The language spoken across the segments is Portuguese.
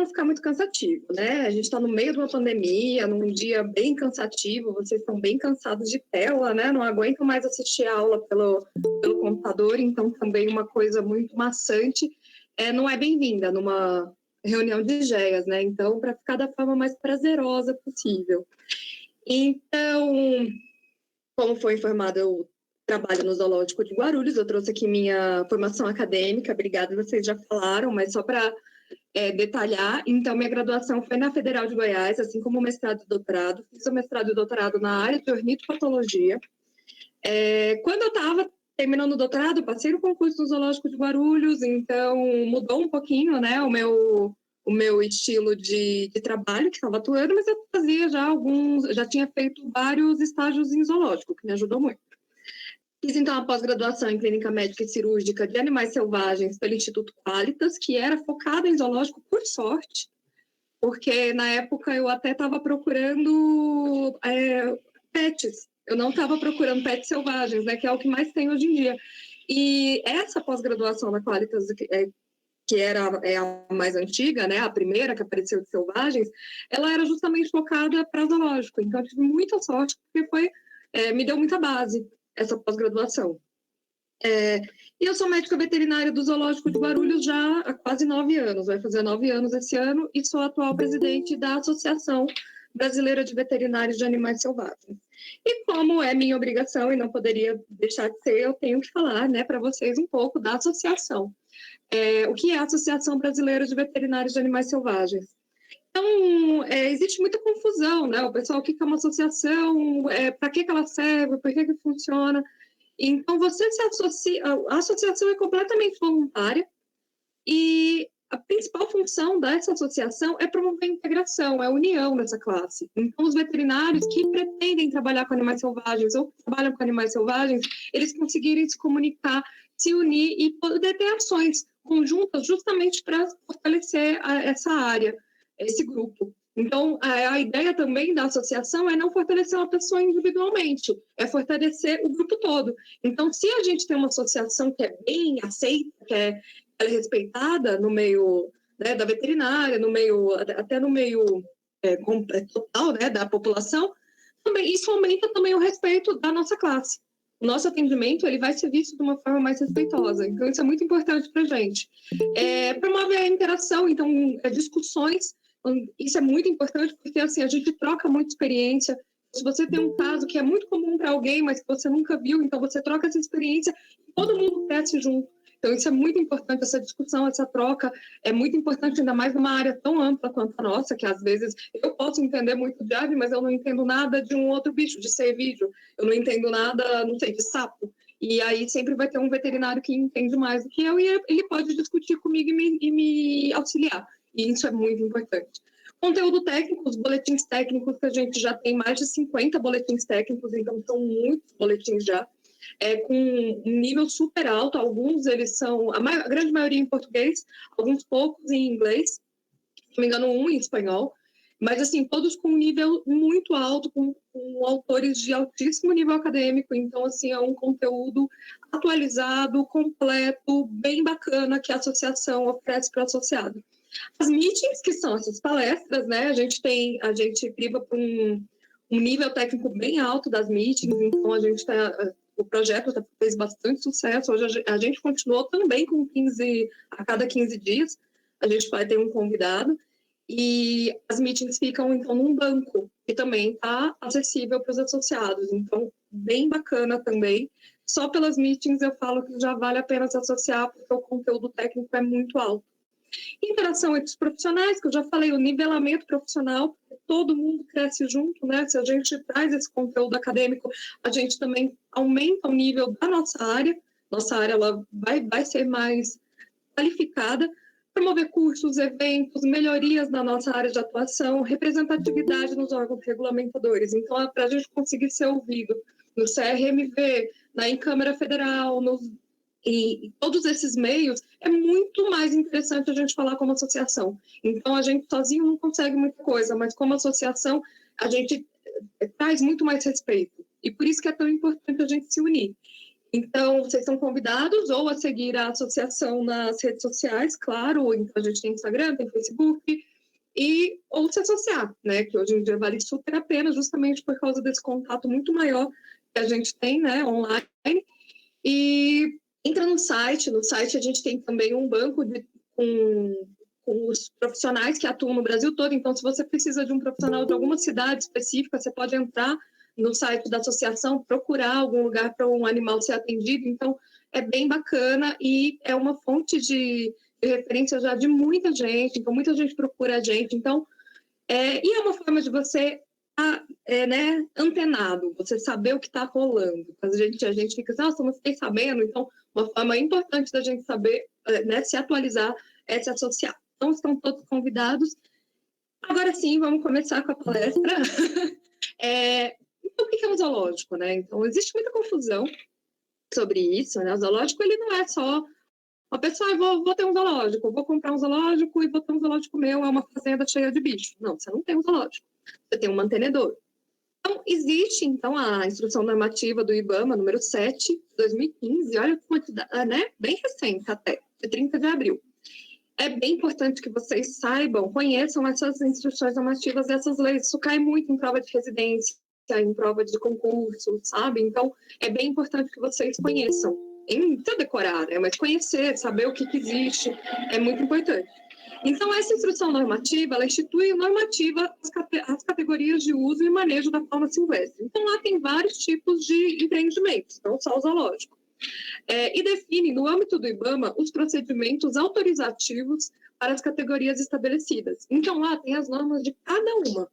ficar muito cansativo, né? A gente está no meio de uma pandemia, num dia bem cansativo, vocês estão bem cansados de tela, né? Não aguentam mais assistir a aula pelo computador, então também uma coisa muito maçante não é bem-vinda numa reunião de GEAs, né? Então, para ficar da forma mais prazerosa possível. Então, como foi informado, eu trabalho no Zoológico de Guarulhos, eu trouxe aqui minha formação acadêmica, obrigada, vocês já falaram, mas só para detalhar, então minha graduação foi na Federal de Goiás, assim como o mestrado e doutorado, fiz o mestrado e doutorado na área de ornitopatologia. Quando eu estava terminando o doutorado, passei no concurso do Zoológico de Guarulhos, então mudou um pouquinho, né, o meu estilo de trabalho que estava atuando, mas eu fazia já tinha feito vários estágios em zoológico, que me ajudou muito. Fiz, então, a pós-graduação em Clínica Médica e Cirúrgica de Animais Selvagens pelo Instituto Qualitas, que era focada em zoológico, por sorte, porque, na época, eu até estava procurando pets. Eu não estava procurando pets selvagens, né, que é o que mais tem hoje em dia. E essa pós-graduação da Qualitas, que era a mais antiga, né, a primeira que apareceu de selvagens, ela era justamente focada para zoológico. Então, eu tive muita sorte, porque me deu muita base essa pós-graduação. E eu sou médica veterinária do Zoológico de Guarulhos já há quase 9 anos, vai fazer 9 anos esse ano, e sou atual presidente da Associação Brasileira de Veterinários de Animais Selvagens. E como é minha obrigação, e não poderia deixar de ser, eu tenho que falar, né, para vocês um pouco da associação. O que é a Associação Brasileira de Veterinários de Animais Selvagens? Então, existe muita confusão, né? O pessoal, o que é uma associação, para que ela serve, por que funciona. Então, você se associa, a associação é completamente voluntária e a principal função dessa associação é promover a integração, a união dessa classe. Então, os veterinários que pretendem trabalhar com animais selvagens ou que trabalham com animais selvagens, eles conseguirem se comunicar, se unir e poder ter ações conjuntas justamente para fortalecer essa área, esse grupo. Então, a ideia também da associação é não fortalecer uma pessoa individualmente, é fortalecer o grupo todo. Então, se a gente tem uma associação que é bem aceita, que é respeitada no meio, né, da veterinária, no meio, até no meio total, né, da população, também, isso aumenta também o respeito da nossa classe. O nosso atendimento ele vai ser visto de uma forma mais respeitosa. Então, isso é muito importante para a gente. Promove a interação, então, discussões. Isso é muito importante porque assim, a gente troca muita experiência. Se você tem um caso que é muito comum para alguém, mas que você nunca viu, então você troca essa experiência e todo mundo cresce junto. Então, isso é muito importante, essa discussão, essa troca, é muito importante, ainda mais numa área tão ampla quanto a nossa, que às vezes eu posso entender muito de ave, mas eu não entendo nada de um outro bicho, de cervídeo, eu não entendo nada, não sei, de sapo. E aí sempre vai ter um veterinário que entende mais do que eu, e ele pode discutir comigo e me auxiliar. E isso é muito importante. Conteúdo técnico, os boletins técnicos, que a gente já tem mais de 50 boletins técnicos, então são muitos boletins já, com um nível super alto. Alguns eles são, a grande maioria em português, alguns poucos em inglês, se não me engano, um em espanhol, mas assim, todos com um nível muito alto, com autores de altíssimo nível acadêmico. Então, assim, é um conteúdo atualizado, completo, bem bacana que a associação oferece para o associado. As meetings, que são essas palestras, né? A gente priva por um nível técnico bem alto das meetings, então o projeto fez bastante sucesso. Hoje a gente continuou também com a cada 15 dias, a gente vai ter um convidado, e as meetings ficam, então, num banco, que também está acessível para os associados, então, bem bacana também. Só pelas meetings eu falo que já vale a pena se associar, porque o conteúdo técnico é muito alto. Interação entre os profissionais, que eu já falei, o nivelamento profissional, todo mundo cresce junto, né? Se a gente traz esse conteúdo acadêmico, a gente também aumenta o nível da nossa área ela vai ser mais qualificada. Promover cursos, eventos, melhorias na nossa área de atuação, representatividade nos órgãos regulamentadores. Então, para a gente conseguir ser ouvido no CRMV, na Câmara Federal, e todos esses meios, é muito mais interessante a gente falar como associação. Então, a gente sozinho não consegue muita coisa, mas como associação, a gente traz muito mais respeito. E por isso que é tão importante a gente se unir. Então, vocês estão convidados ou a seguir a associação nas redes sociais, claro. Então, a gente tem Instagram, tem Facebook, ou se associar, né? Que hoje em dia vale super a pena, justamente por causa desse contato muito maior que a gente tem, né, online. E entra no site a gente tem também um banco com os profissionais que atuam no Brasil todo. Então, se você precisa de um profissional de alguma cidade específica, você pode entrar no site da associação, procurar algum lugar para um animal ser atendido. Então, é bem bacana e é uma fonte de referência já de muita gente. Então, muita gente procura a gente. Então, e é uma forma de você né, antenado, você saber o que está rolando. A gente fica assim, nossa, não fiquei sabendo. Então, uma forma importante da gente saber, né, se atualizar, é se associar. Então, estão todos convidados. Agora sim, vamos começar com a palestra. Então, o que é um zoológico, né? Então, existe muita confusão sobre isso, né? O zoológico, ele não é só uma pessoa, vou ter um zoológico, vou comprar um zoológico e vou ter um zoológico meu, é uma fazenda cheia de bichos. Não, você não tem um zoológico, você tem um mantenedor. Então, existe, então, a instrução normativa do IBAMA, número 7, de 2015, olha como né? Bem recente até, de 30 de abril. É bem importante que vocês saibam, conheçam essas instruções normativas dessas leis. Isso cai muito em prova de residência, em prova de concurso, sabe? Então, é bem importante que vocês conheçam. Não precisa decorar, né? Mas conhecer, saber o que existe, é muito importante. Então, essa instrução normativa, ela institui normativa as categorias de uso e manejo da fauna silvestre. Então, lá tem vários tipos de empreendimentos, não só o zoológico. E define, no âmbito do IBAMA, os procedimentos autorizativos para as categorias estabelecidas. Então, lá tem as normas de cada uma.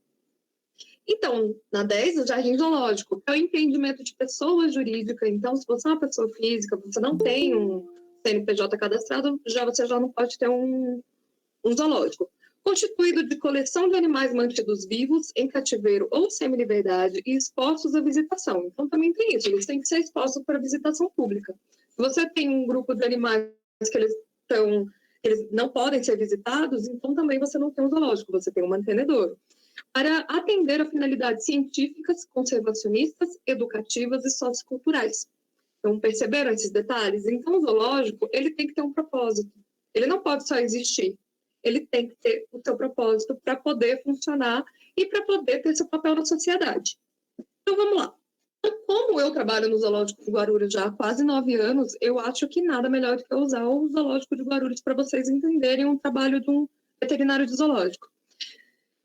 Então, na 10, o jardim zoológico, é o empreendimento de pessoa jurídica. Então, se você é uma pessoa física, você não tem um CNPJ cadastrado, você já não pode ter um zoológico. Constituído de coleção de animais mantidos vivos, em cativeiro ou semi-liberdade e expostos à visitação. Então, também tem isso, eles têm que ser expostos para visitação pública. Se você tem um grupo de animais que eles não podem ser visitados, então também você não tem um zoológico, você tem um mantenedor. Para atender a finalidades científicas, conservacionistas, educativas e socioculturais. Então, perceberam esses detalhes? Então, o zoológico, ele tem que ter um propósito. Ele não pode só existir. Ele tem que ter o seu propósito para poder funcionar e para poder ter seu papel na sociedade. Então, vamos lá. Então, como eu trabalho no Zoológico de Guarulhos já há quase 9 anos, eu acho que nada melhor do que usar o Zoológico de Guarulhos para vocês entenderem um trabalho de um veterinário de zoológico.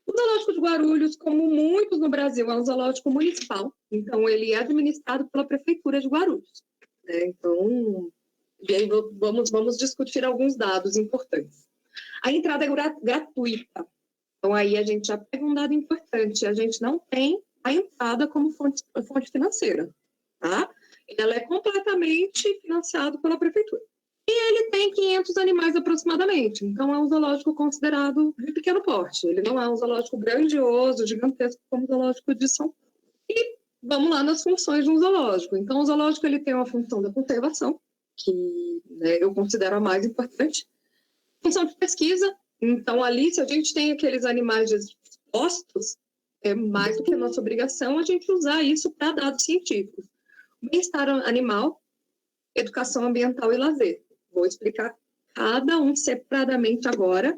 O Zoológico de Guarulhos, como muitos no Brasil, é um zoológico municipal. Então, ele é administrado pela Prefeitura de Guarulhos. Então, e aí vamos discutir alguns dados importantes. A entrada é gratuita. Então, aí a gente já pega um dado importante. A gente não tem a entrada como fonte financeira, tá? Ela é completamente financiada pela prefeitura. E ele tem 500 animais aproximadamente. Então, é um zoológico considerado de pequeno porte. Ele não é um zoológico grandioso, gigantesco, como o zoológico de São Paulo. E vamos lá nas funções de um zoológico. Então, o zoológico ele tem uma função da conservação, que, né, eu considero a mais importante. Função de pesquisa. Então, ali, se a gente tem aqueles animais expostos, é mais do que a nossa obrigação a gente usar isso para dados científicos. Bem-estar animal, educação ambiental e lazer. Vou explicar cada um separadamente agora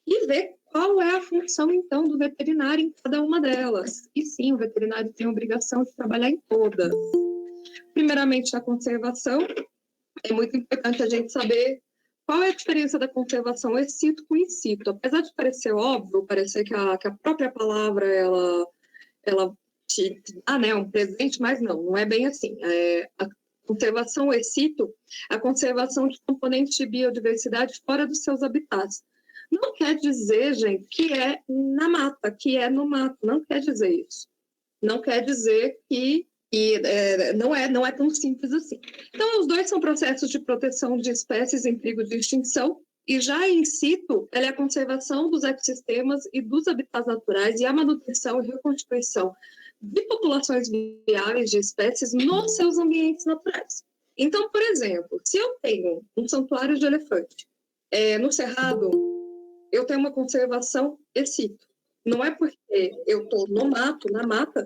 e ver qual é a função, então, do veterinário em cada uma delas. E sim, o veterinário tem a obrigação de trabalhar em todas. Primeiramente, a conservação. É muito importante a gente saber qual é a diferença da conservação ex situ com in situ. Apesar de parecer óbvio, parecer que a própria palavra ela te dá, né, um presente, mas não é bem assim. A conservação ex situ, a conservação de componentes de biodiversidade fora dos seus habitats. Não quer dizer, gente, que é na mata, que é no mato. Não quer dizer isso. Não quer dizer que não é tão simples assim. Então, os dois são processos de proteção de espécies em perigo de extinção, e já in situ, ela é a conservação dos ecossistemas e dos habitats naturais e a manutenção e reconstituição de populações viáveis de espécies nos seus ambientes naturais. Então, por exemplo, se eu tenho um santuário de elefante no Cerrado, eu tenho uma conservação ex situ. Não é porque eu estou no mato, na mata,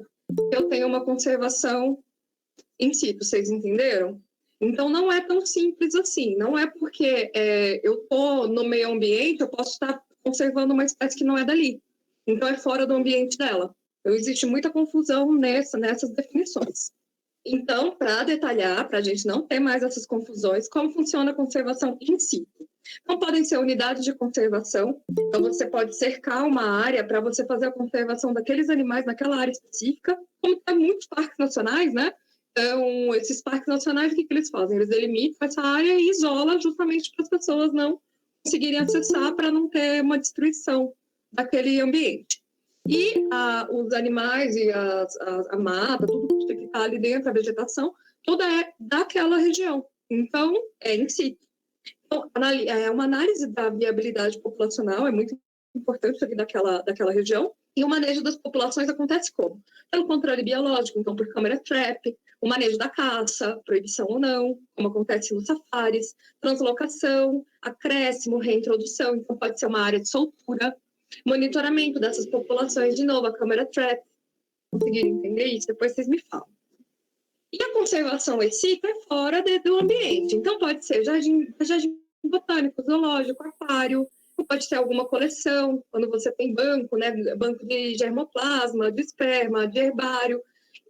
eu tenho uma conservação in situ, vocês entenderam? Então, não é tão simples assim. Não é porque eu estou no meio ambiente, eu posso estar conservando uma espécie que não é dali. Então, é fora do ambiente dela. Então, existe muita confusão nessas definições. Então, para detalhar, para a gente não ter mais essas confusões, como funciona a conservação in situ? Então, podem ser unidades de conservação. Então, você pode cercar uma área para você fazer a conservação daqueles animais naquela área específica, como tem muitos parques nacionais, né? Então, esses parques nacionais, o que eles fazem? Eles delimitam essa área e isolam justamente para as pessoas não conseguirem acessar, para não ter uma destruição daquele ambiente. E os animais e a mata, tudo que está ali dentro, a vegetação, toda é daquela região. Então, é in situ. Então, uma análise da viabilidade populacional é muito importante aqui daquela região. E o manejo das populações acontece como? Pelo controle biológico, então por câmera trap, o manejo da caça, proibição ou não, como acontece nos safaris, translocação, acréscimo, reintrodução, então pode ser uma área de soltura, monitoramento dessas populações, de novo, a câmera trap. Conseguiram entender isso? Depois vocês me falam. E a conservação in situ é fora do ambiente. Então, pode ser jardim botânico, zoológico, aquário, pode ter alguma coleção, quando você tem banco, né? Banco de germoplasma, de esperma, de herbário,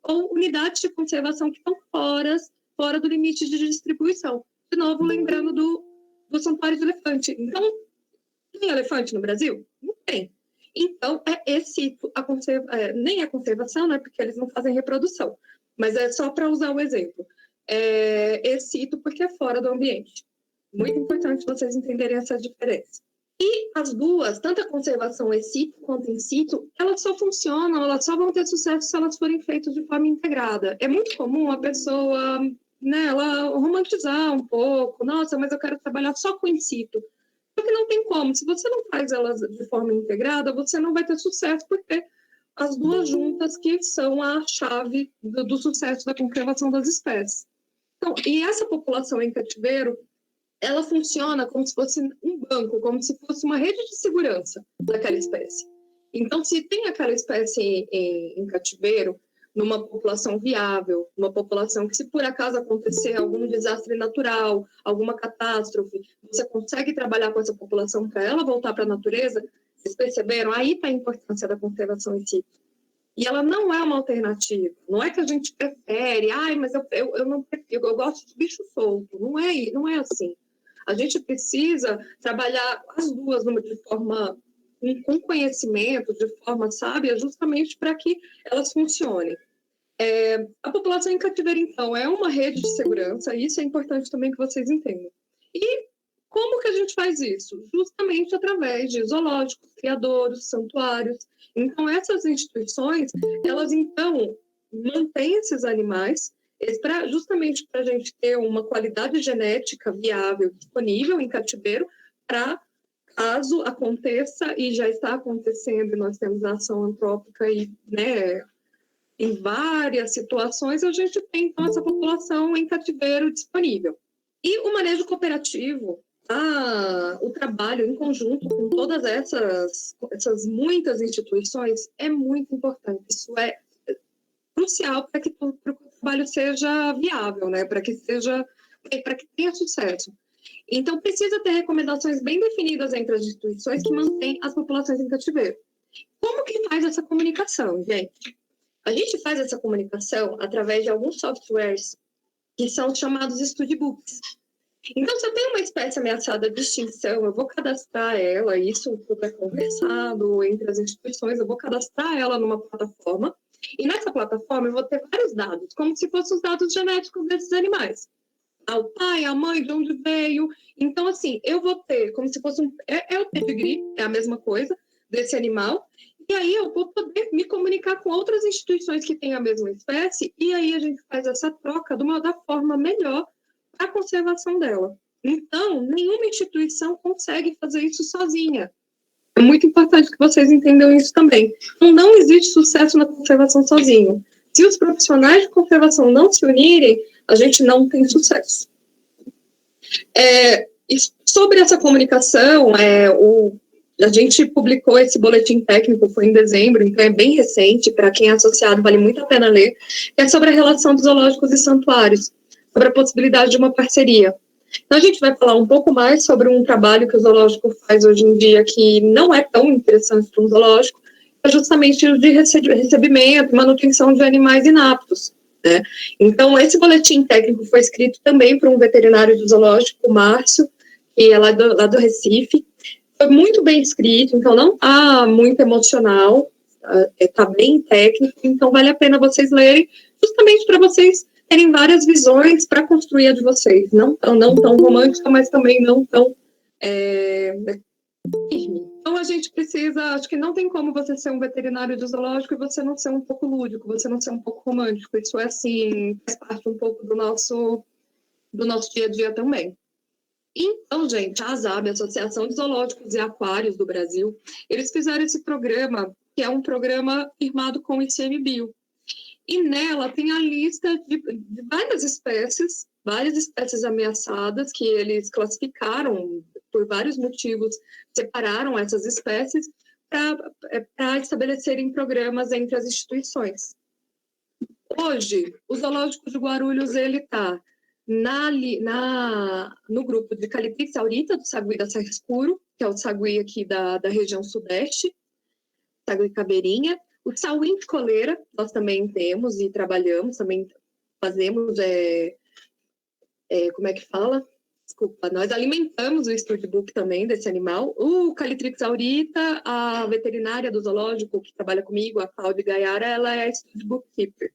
ou unidades de conservação que estão fora do limite de distribuição. De novo, lembrando do santuário de elefante. Então, tem elefante no Brasil? Não tem. Então, nem a conservação, né? Porque eles não fazem reprodução. Mas é só para usar o exemplo. Esse sítio porque é fora do ambiente. Muito importante vocês entenderem essa diferença. E as duas, tanto a conservação in situ quanto in situ, elas só funcionam, elas só vão ter sucesso se elas forem feitas de forma integrada. É muito comum a pessoa, né, ela romantizar um pouco. Nossa, mas eu quero trabalhar só com in situ. Porque não tem como. Se você não faz elas de forma integrada, você não vai ter sucesso, porque as duas juntas que são a chave do sucesso da conservação das espécies. Então, e essa população em cativeiro, ela funciona como se fosse um banco, como se fosse uma rede de segurança daquela espécie. Então, se tem aquela espécie em cativeiro, numa população viável, uma população que, se por acaso acontecer algum desastre natural, alguma catástrofe, você consegue trabalhar com essa população para ela voltar para a natureza. Vocês perceberam? Aí está a importância da conservação in situ. E ela não é uma alternativa. Não é que a gente prefere, mas eu não prefiro, eu gosto de bicho solto. Não é assim. A gente precisa trabalhar as duas de forma com conhecimento, de forma sábia, justamente para que elas funcionem. A população em cativeiro, então, é uma rede de segurança, e isso é importante também que vocês entendam. E como que a gente faz isso? Justamente através de zoológicos, criadouros, santuários. Então, essas instituições, elas, então, mantêm esses animais justamente para a gente ter uma qualidade genética viável, disponível em cativeiro, para caso aconteça, e já está acontecendo, nós temos a ação antrópica e, né, em várias situações, a gente tem, então, essa população em cativeiro disponível. E o manejo cooperativo, o trabalho em conjunto com todas essas muitas instituições é muito importante. Isso é crucial para que o trabalho seja viável, né? Para que tenha sucesso. Então, precisa ter recomendações bem definidas entre as instituições que mantêm as populações em cativeiro. Como que faz essa comunicação, gente? A gente faz essa comunicação através de alguns softwares que são chamados studybooks. Então, se eu tenho uma espécie ameaçada de extinção, eu vou cadastrar ela, isso tudo é conversado entre as instituições, eu vou cadastrar ela numa plataforma, e nessa plataforma eu vou ter vários dados, como se fossem os dados genéticos desses animais. O pai, a mãe, de onde veio. Então, assim, eu vou ter como se fosse o pedigree, é a mesma coisa, desse animal, e aí eu vou poder me comunicar com outras instituições que têm a mesma espécie, e aí a gente faz essa troca da forma melhor para a conservação dela. Então, nenhuma instituição consegue fazer isso sozinha. É muito importante que vocês entendam isso também. Então, não existe sucesso na conservação sozinho. Se os profissionais de conservação não se unirem, a gente não tem sucesso. Sobre essa comunicação, a gente publicou esse boletim técnico, foi em dezembro, então é bem recente, para quem é associado, vale muito a pena ler, é sobre a relação dos zoológicos e santuários, sobre a possibilidade de uma parceria. Então, a gente vai falar um pouco mais sobre um trabalho que o zoológico faz hoje em dia, que não é tão interessante para um zoológico, é justamente o de recebimento, manutenção de animais inaptos, né? Então, esse boletim técnico foi escrito também por um veterinário do zoológico, o Márcio, que é lá do Recife. Foi muito bem escrito, então não está muito emocional, está bem técnico, então vale a pena vocês lerem, justamente para vocês terem várias visões para construir a de vocês, não tão romântica, mas também não tão firme. Então a gente precisa, acho que não tem como você ser um veterinário de zoológico e você não ser um pouco lúdico, você não ser um pouco romântico, isso é assim, faz parte um pouco do nosso dia a dia também. Então, gente, a ASAB, Associação de Zoológicos e Aquários do Brasil, eles fizeram esse programa, que é um programa firmado com o ICMBio. E nela tem a lista de várias espécies ameaçadas, que eles classificaram por vários motivos, separaram essas espécies para estabelecerem programas entre as instituições. Hoje, o Zoológico de Guarulhos está no grupo de Calitrix aurita, do sagui da Serra Escuro, que é o sagui aqui da região sudeste, sagui cabeirinha. O sauim de coleira, nós também temos e trabalhamos, também fazemos, como é que fala? Desculpa, nós alimentamos o studbook também desse animal. O Calitrix aurita, a veterinária do zoológico que trabalha comigo, a Cláudia Gaiara, ela é a studbook keeper.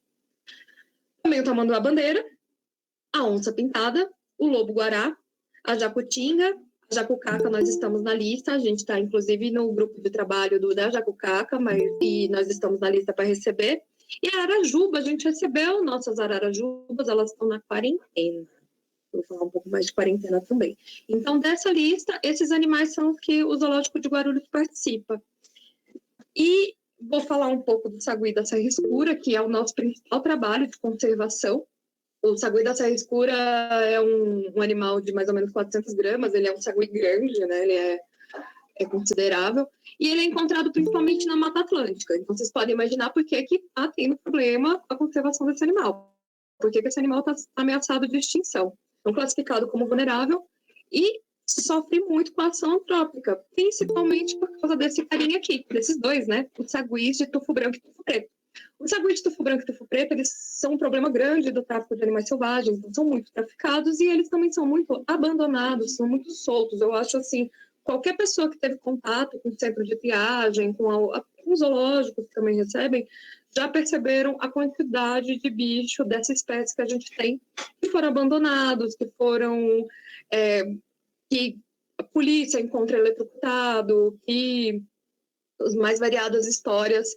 Também o tamanduá-bandeira, a onça-pintada, o lobo-guará, a jacutinga, a jacucaca, nós estamos na lista, a gente está, inclusive, no grupo de trabalho da jacucaca, e nós estamos na lista para receber. E a arajuba, a gente recebeu nossas ararajubas, elas estão na quarentena. Vou falar um pouco mais de quarentena também. Então, dessa lista, esses animais são os que o Zoológico de Guarulhos participa. E vou falar um pouco do sagui da Serra Escura, que é o nosso principal trabalho de conservação. O sagui da Serra Escura é um animal de mais ou menos 400 gramas, ele é um sagui grande, né? Ele é considerável, e ele é encontrado principalmente na Mata Atlântica. Então, vocês podem imaginar por que está tendo problema com a conservação desse animal. Por que esse animal está ameaçado de extinção. Então, classificado como vulnerável e sofre muito com a ação antrópica, principalmente por causa desse carinha aqui, desses dois, né? Os saguis de tufo branco e tufo preto. Os saguis de tufo branco e tufo preto, eles são um problema grande do tráfico de animais selvagens, então são muito traficados e eles também são muito abandonados, são muito soltos. Eu acho assim, qualquer pessoa que teve contato com o centro de triagem, com os zoológicos que também recebem, já perceberam a quantidade de bicho dessa espécie que a gente tem, que foram abandonados, que foram... que a polícia encontra eletrocutado, que as mais variadas histórias,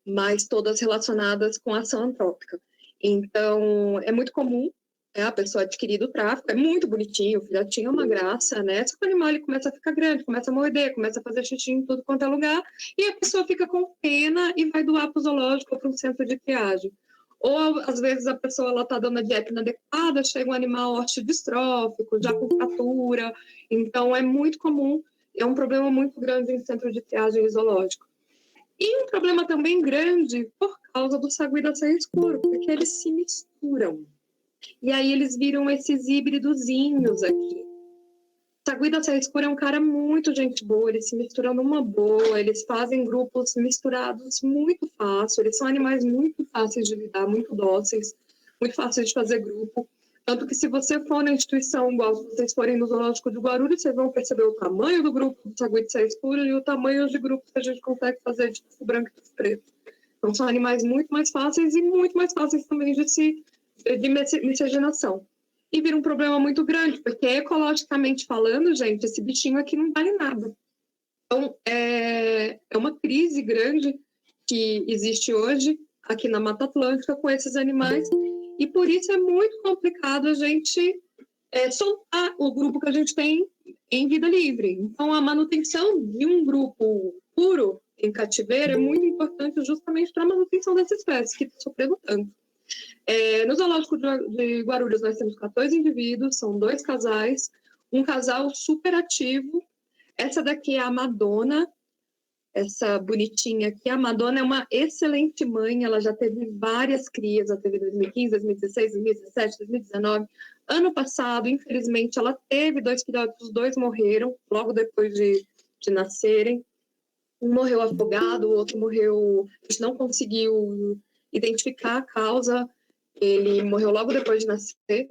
mas todas relacionadas com a ação antrópica. Então, é muito comum a pessoa adquirir do tráfico, é muito bonitinho, o filhotinho é uma graça, né? Só que o animal ele começa a ficar grande, começa a morder, começa a fazer xixi em tudo quanto é lugar, e a pessoa fica com pena e vai doar para o zoológico ou para um centro de triagem. Ou, às vezes, a pessoa está dando a dieta inadequada, chega um animal ortodistrófico, já com fratura. Então, é muito comum, é um problema muito grande em centro de triagem zoológico. E um problema também grande por causa do sagui da Serra Escura, porque eles se misturam. E aí eles viram esses híbridozinhos aqui. O sagui da Serra Escura é um cara muito gente boa, eles se misturam numa boa, eles fazem grupos misturados muito fácil, eles são animais muito fáceis de lidar, muito dóceis, muito fáceis de fazer grupo. Tanto que se você for na instituição, igual se vocês forem no Zoológico de Guarulhos, vocês vão perceber o tamanho do grupo do sagui de Serra Escura e o tamanho de grupo que a gente consegue fazer de tufo branco e tufo preto. Então são animais muito mais fáceis e muito mais fáceis também de miscigenação. E vira um problema muito grande, porque ecologicamente falando, gente, esse bichinho aqui não vale nada. Então, é uma crise grande que existe hoje aqui na Mata Atlântica com esses animais, e por isso é muito complicado a gente soltar o grupo que a gente tem em vida livre. Então, a manutenção de um grupo puro em cativeiro é muito importante justamente para a manutenção dessa espécie, que está sofrendo tanto. No Zoológico de Guarulhos, nós temos 14 indivíduos, são 2 casais, um casal super ativo. Essa daqui é a Madonna, essa bonitinha aqui. A Madonna é uma excelente mãe, ela já teve várias crias, ela teve 2015, 2016, 2017, 2019. Ano passado, infelizmente, ela teve 2 filhotes, os 2 morreram logo depois de nascerem. Um morreu afogado, o outro morreu... A gente não conseguiu identificar a causa, ele morreu logo depois de nascer.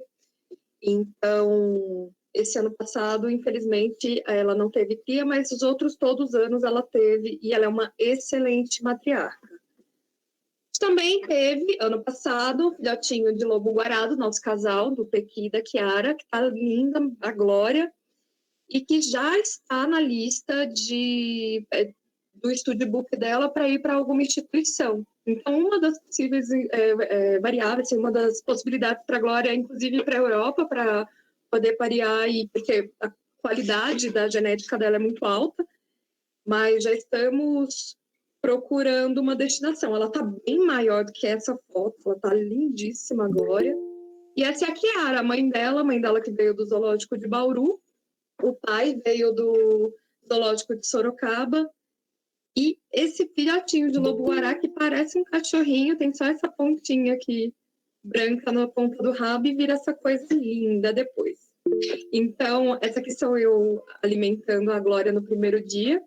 Então, esse ano passado, infelizmente, ela não teve cria, mas os outros todos os anos ela teve, e ela é uma excelente matriarca. Também teve, ano passado, o filhotinho de lobo-guará do nosso casal, do Pequi e da Kiara, que está linda, a Glória, e que já está na lista do studbook dela para ir para alguma instituição. Então, uma das possíveis variáveis, uma das possibilidades para a Glória é, inclusive, para a Europa, para poder parear, porque a qualidade da genética dela é muito alta, mas já estamos procurando uma destinação. Ela está bem maior do que essa foto, ela está lindíssima, a Glória. E essa é a Kiara, a mãe dela que veio do zoológico de Bauru, o pai veio do zoológico de Sorocaba, e esse filhotinho de lobo-guará que parece um cachorrinho, tem só essa pontinha aqui branca na ponta do rabo e vira essa coisa linda depois. Então, essa aqui sou eu alimentando a Glória no primeiro dia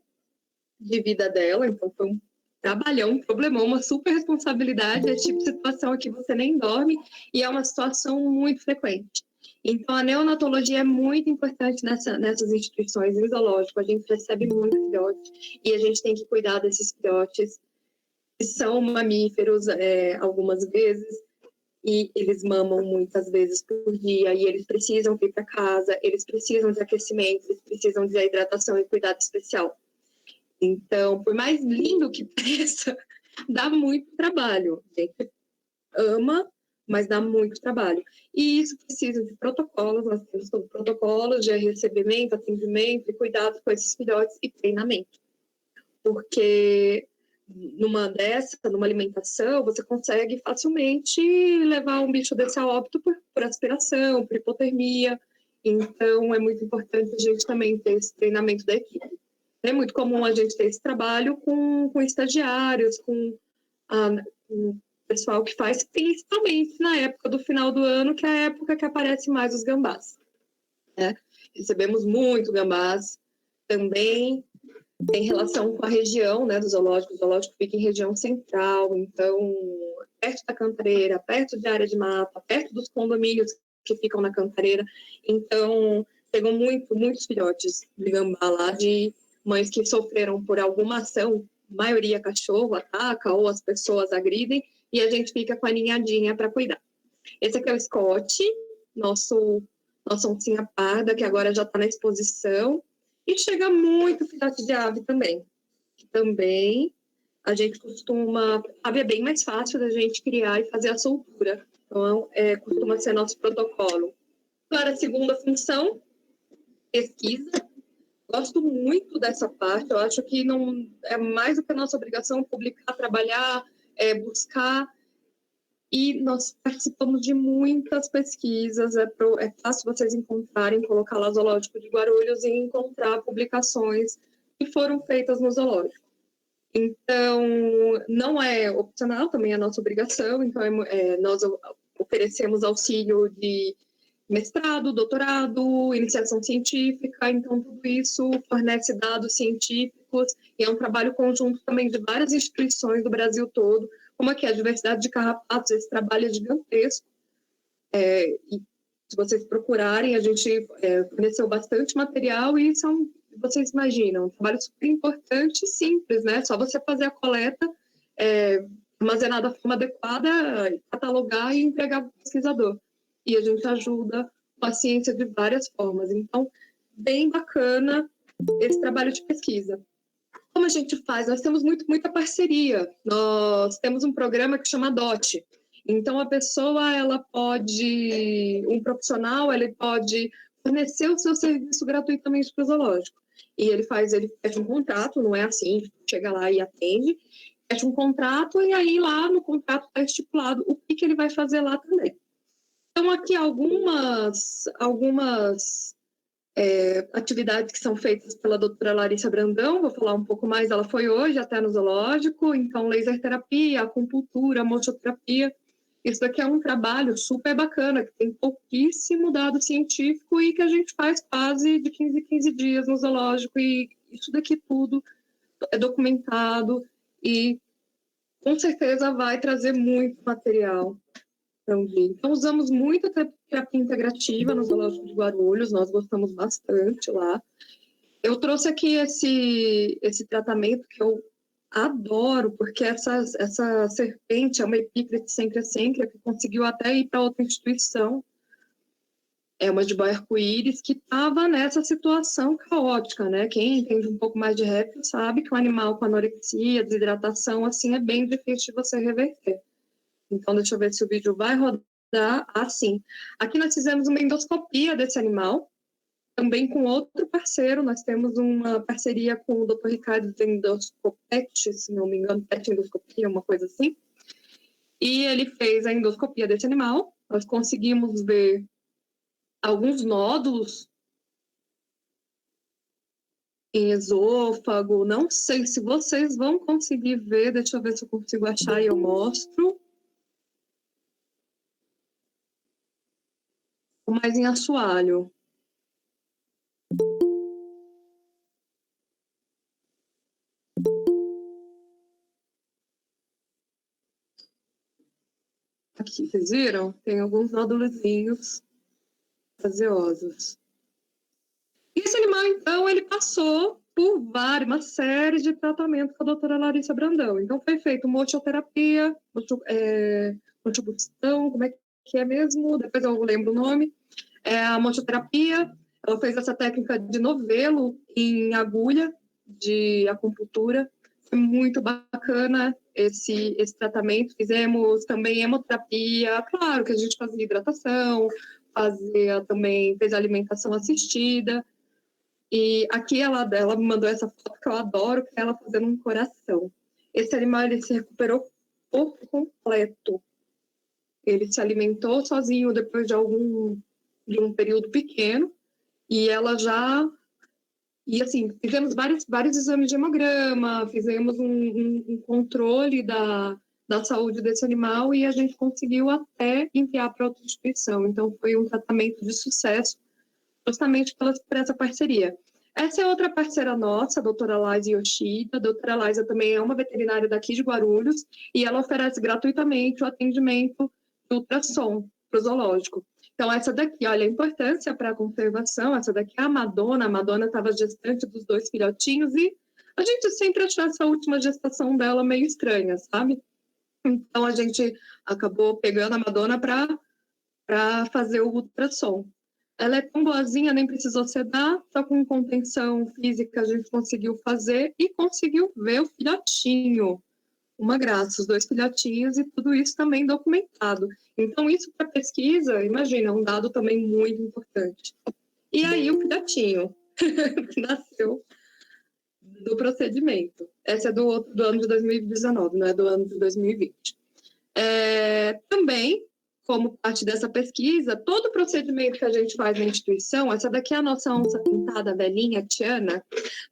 de vida dela, então foi um trabalhão, um problemão, uma super responsabilidade, é tipo de situação que você nem dorme, e é uma situação muito frequente. Então, a neonatologia é muito importante nessas instituições, em zoológico, a gente recebe muito filhote, e a gente tem que cuidar desses filhotes, que são mamíferos algumas vezes, e eles mamam muitas vezes por dia, e eles precisam vir para casa, eles precisam de aquecimento, eles precisam de hidratação e cuidado especial. Então, por mais lindo que pareça, dá muito trabalho. A gente ama, mas dá muito trabalho. E isso precisa de protocolos, nós temos todos protocolos de recebimento, atendimento e cuidado com esses filhotes e treinamento. Porque numa alimentação, você consegue facilmente levar um bicho desse a óbito por aspiração, por hipotermia. Então, é muito importante a gente também ter esse treinamento da equipe. É muito comum a gente ter esse trabalho com estagiários, com o pessoal que faz, principalmente na época do final do ano, que é a época que aparecem mais os gambás. Né? Recebemos muito gambás. Também tem relação com a região, né, do zoológico. O zoológico fica em região central, então, perto da Cantareira, perto de área de mata, perto dos condomínios que ficam na Cantareira. Então, pegam muitos filhotes de gambá lá, de mães que sofreram por alguma ação, maioria cachorro ataca ou as pessoas agridem, e a gente fica com a ninhadinha para cuidar. Esse aqui é o Scott, nossa oncinha parda, que agora já está na exposição, e chega muito filhote de ave também. Também a gente costuma... A ave é bem mais fácil da gente criar e fazer a soltura, então costuma ser nosso protocolo. Para a segunda função, pesquisa. Gosto muito dessa parte, eu acho que não é mais do que a nossa obrigação publicar, trabalhar, buscar, e nós participamos de muitas pesquisas, é fácil vocês encontrarem, colocar lá Zoológico de Guarulhos e encontrar publicações que foram feitas no zoológico. Então, não é opcional, também é nossa obrigação, então nós oferecemos auxílio de mestrado, doutorado, iniciação científica, então tudo isso fornece dados científicos e é um trabalho conjunto também de várias instituições do Brasil todo, como aqui a diversidade de carrapatos, esse trabalho é gigantesco, e se vocês procurarem, a gente forneceu bastante material e vocês imaginam, um trabalho super importante e simples, né? Só você fazer a coleta, armazenar da forma adequada, catalogar e entregar para o pesquisador. E a gente ajuda com a ciência de várias formas. Então, bem bacana esse trabalho de pesquisa. Como a gente faz? Nós temos muita parceria. Nós temos um programa que chama DOT. Então, a pessoa, um profissional, ele pode fornecer o seu serviço gratuitamente para o zoológico. E ele fecha um contrato, não é assim, chega lá e atende, fecha um contrato e aí lá no contrato está estipulado o que ele vai fazer lá também. Então, aqui algumas atividades que são feitas pela doutora Larissa Brandão, vou falar um pouco mais, ela foi hoje até no zoológico, então laser terapia, acupuntura, mochoterapia, isso daqui é um trabalho super bacana, que tem pouquíssimo dado científico e que a gente faz quase de 15 em 15 dias no zoológico, e isso daqui tudo é documentado e com certeza vai trazer muito material. Então, usamos muito a terapia integrativa no Zoológico de Guarulhos, nós gostamos bastante lá. Eu trouxe aqui esse tratamento que eu adoro, porque essa serpente é uma epícrite sempre que conseguiu até ir para outra instituição, é uma jiboia arco-íris, que estava nessa situação caótica, né? Quem entende um pouco mais de réptil sabe que um animal com anorexia, desidratação, assim, é bem difícil de você reverter. Então, deixa eu ver se o vídeo vai rodar. Assim, aqui nós fizemos uma endoscopia desse animal, também com outro parceiro. Nós temos uma parceria com o Dr. Ricardo de Endoscopete, se não me engano, Pet Endoscopia, uma coisa assim. E ele fez a endoscopia desse animal. Nós conseguimos ver alguns nódulos em esôfago. Não sei se vocês vão conseguir ver. Deixa eu ver se eu consigo achar e eu mostro. Mais em assoalho. Aqui, vocês viram? Tem alguns nódulozinhos gaseosos. E esse animal, então, ele passou por uma série de tratamentos com a doutora Larissa Brandão. Então, foi feito mochoterapia, mochobustão, como é que é mesmo? Depois eu lembro o nome. A mochoterapia, ela fez essa técnica de novelo em agulha de acupuntura. Foi muito bacana esse tratamento. Fizemos também hemoterapia, claro que a gente fazia hidratação, fez alimentação assistida. E aqui ela me mandou essa foto que eu adoro, que é ela fazendo um coração. Esse animal, ele se recuperou por completo. Ele se alimentou sozinho depois de um período pequeno, e ela já... E assim, fizemos vários exames de hemograma, fizemos um controle da saúde desse animal, e a gente conseguiu até enviar para outra instituição. Então, foi um tratamento de sucesso, justamente por essa parceria. Essa é outra parceira nossa, a doutora Laisa Yoshida. A doutora Laisa também é uma veterinária daqui de Guarulhos, e ela oferece gratuitamente o atendimento de ultrassom para o zoológico. Então, essa daqui, olha a importância para a conservação. Essa daqui é a Madonna. A Madonna estava gestante dos 2 filhotinhos, e a gente sempre achou essa última gestação dela meio estranha, sabe? Então, a gente acabou pegando a Madonna para fazer o ultrassom. Ela é tão boazinha, nem precisou sedar, só com contenção física a gente conseguiu fazer e conseguiu ver o filhotinho. Uma graça, os 2 filhotinhos, e tudo isso também documentado. Então, isso para pesquisa, imagina, é um dado também muito importante. E aí, o filhotinho que nasceu do procedimento. Essa é do ano de 2019, não é do ano de 2020. Também, como parte dessa pesquisa, todo procedimento que a gente faz na instituição, essa daqui é a nossa onça pintada, velhinha, Tiana,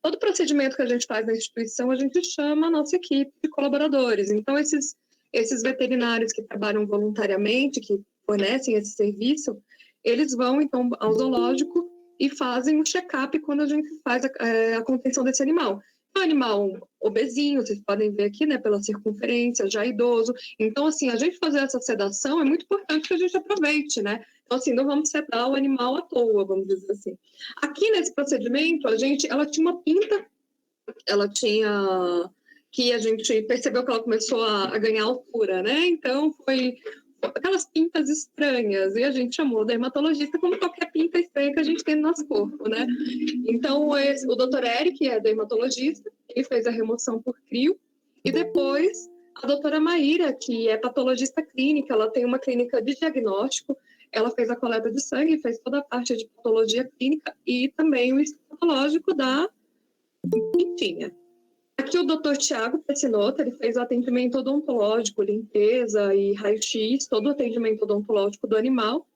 todo procedimento que a gente faz na instituição, a gente chama a nossa equipe de colaboradores. Então, esses veterinários que trabalham voluntariamente, que fornecem esse serviço, eles vão, então, ao zoológico e fazem um check-up quando a gente faz a contenção desse animal. É um animal obesinho, vocês podem ver aqui, né, pela circunferência, já idoso. Então, assim, a gente fazer essa sedação é muito importante que a gente aproveite, né? Então, assim, não vamos sedar o animal à toa, vamos dizer assim. Aqui nesse procedimento, ela tinha uma pinta, que a gente percebeu que ela começou a ganhar altura, né? Então, foi aquelas pintas estranhas, e a gente chamou o dermatologista como qualquer pinta estranha que a gente tem no nosso corpo, né? Então, o doutor Eric, que é dermatologista, ele fez a remoção por crio, e depois a doutora Maíra, que é patologista clínica, ela tem uma clínica de diagnóstico, ela fez a coleta de sangue, fez toda a parte de patologia clínica e também o histopatológico da pintinha. Aqui o doutor Tiago Pessinota, ele fez o atendimento odontológico, limpeza e raio-x, todo o atendimento odontológico do animal.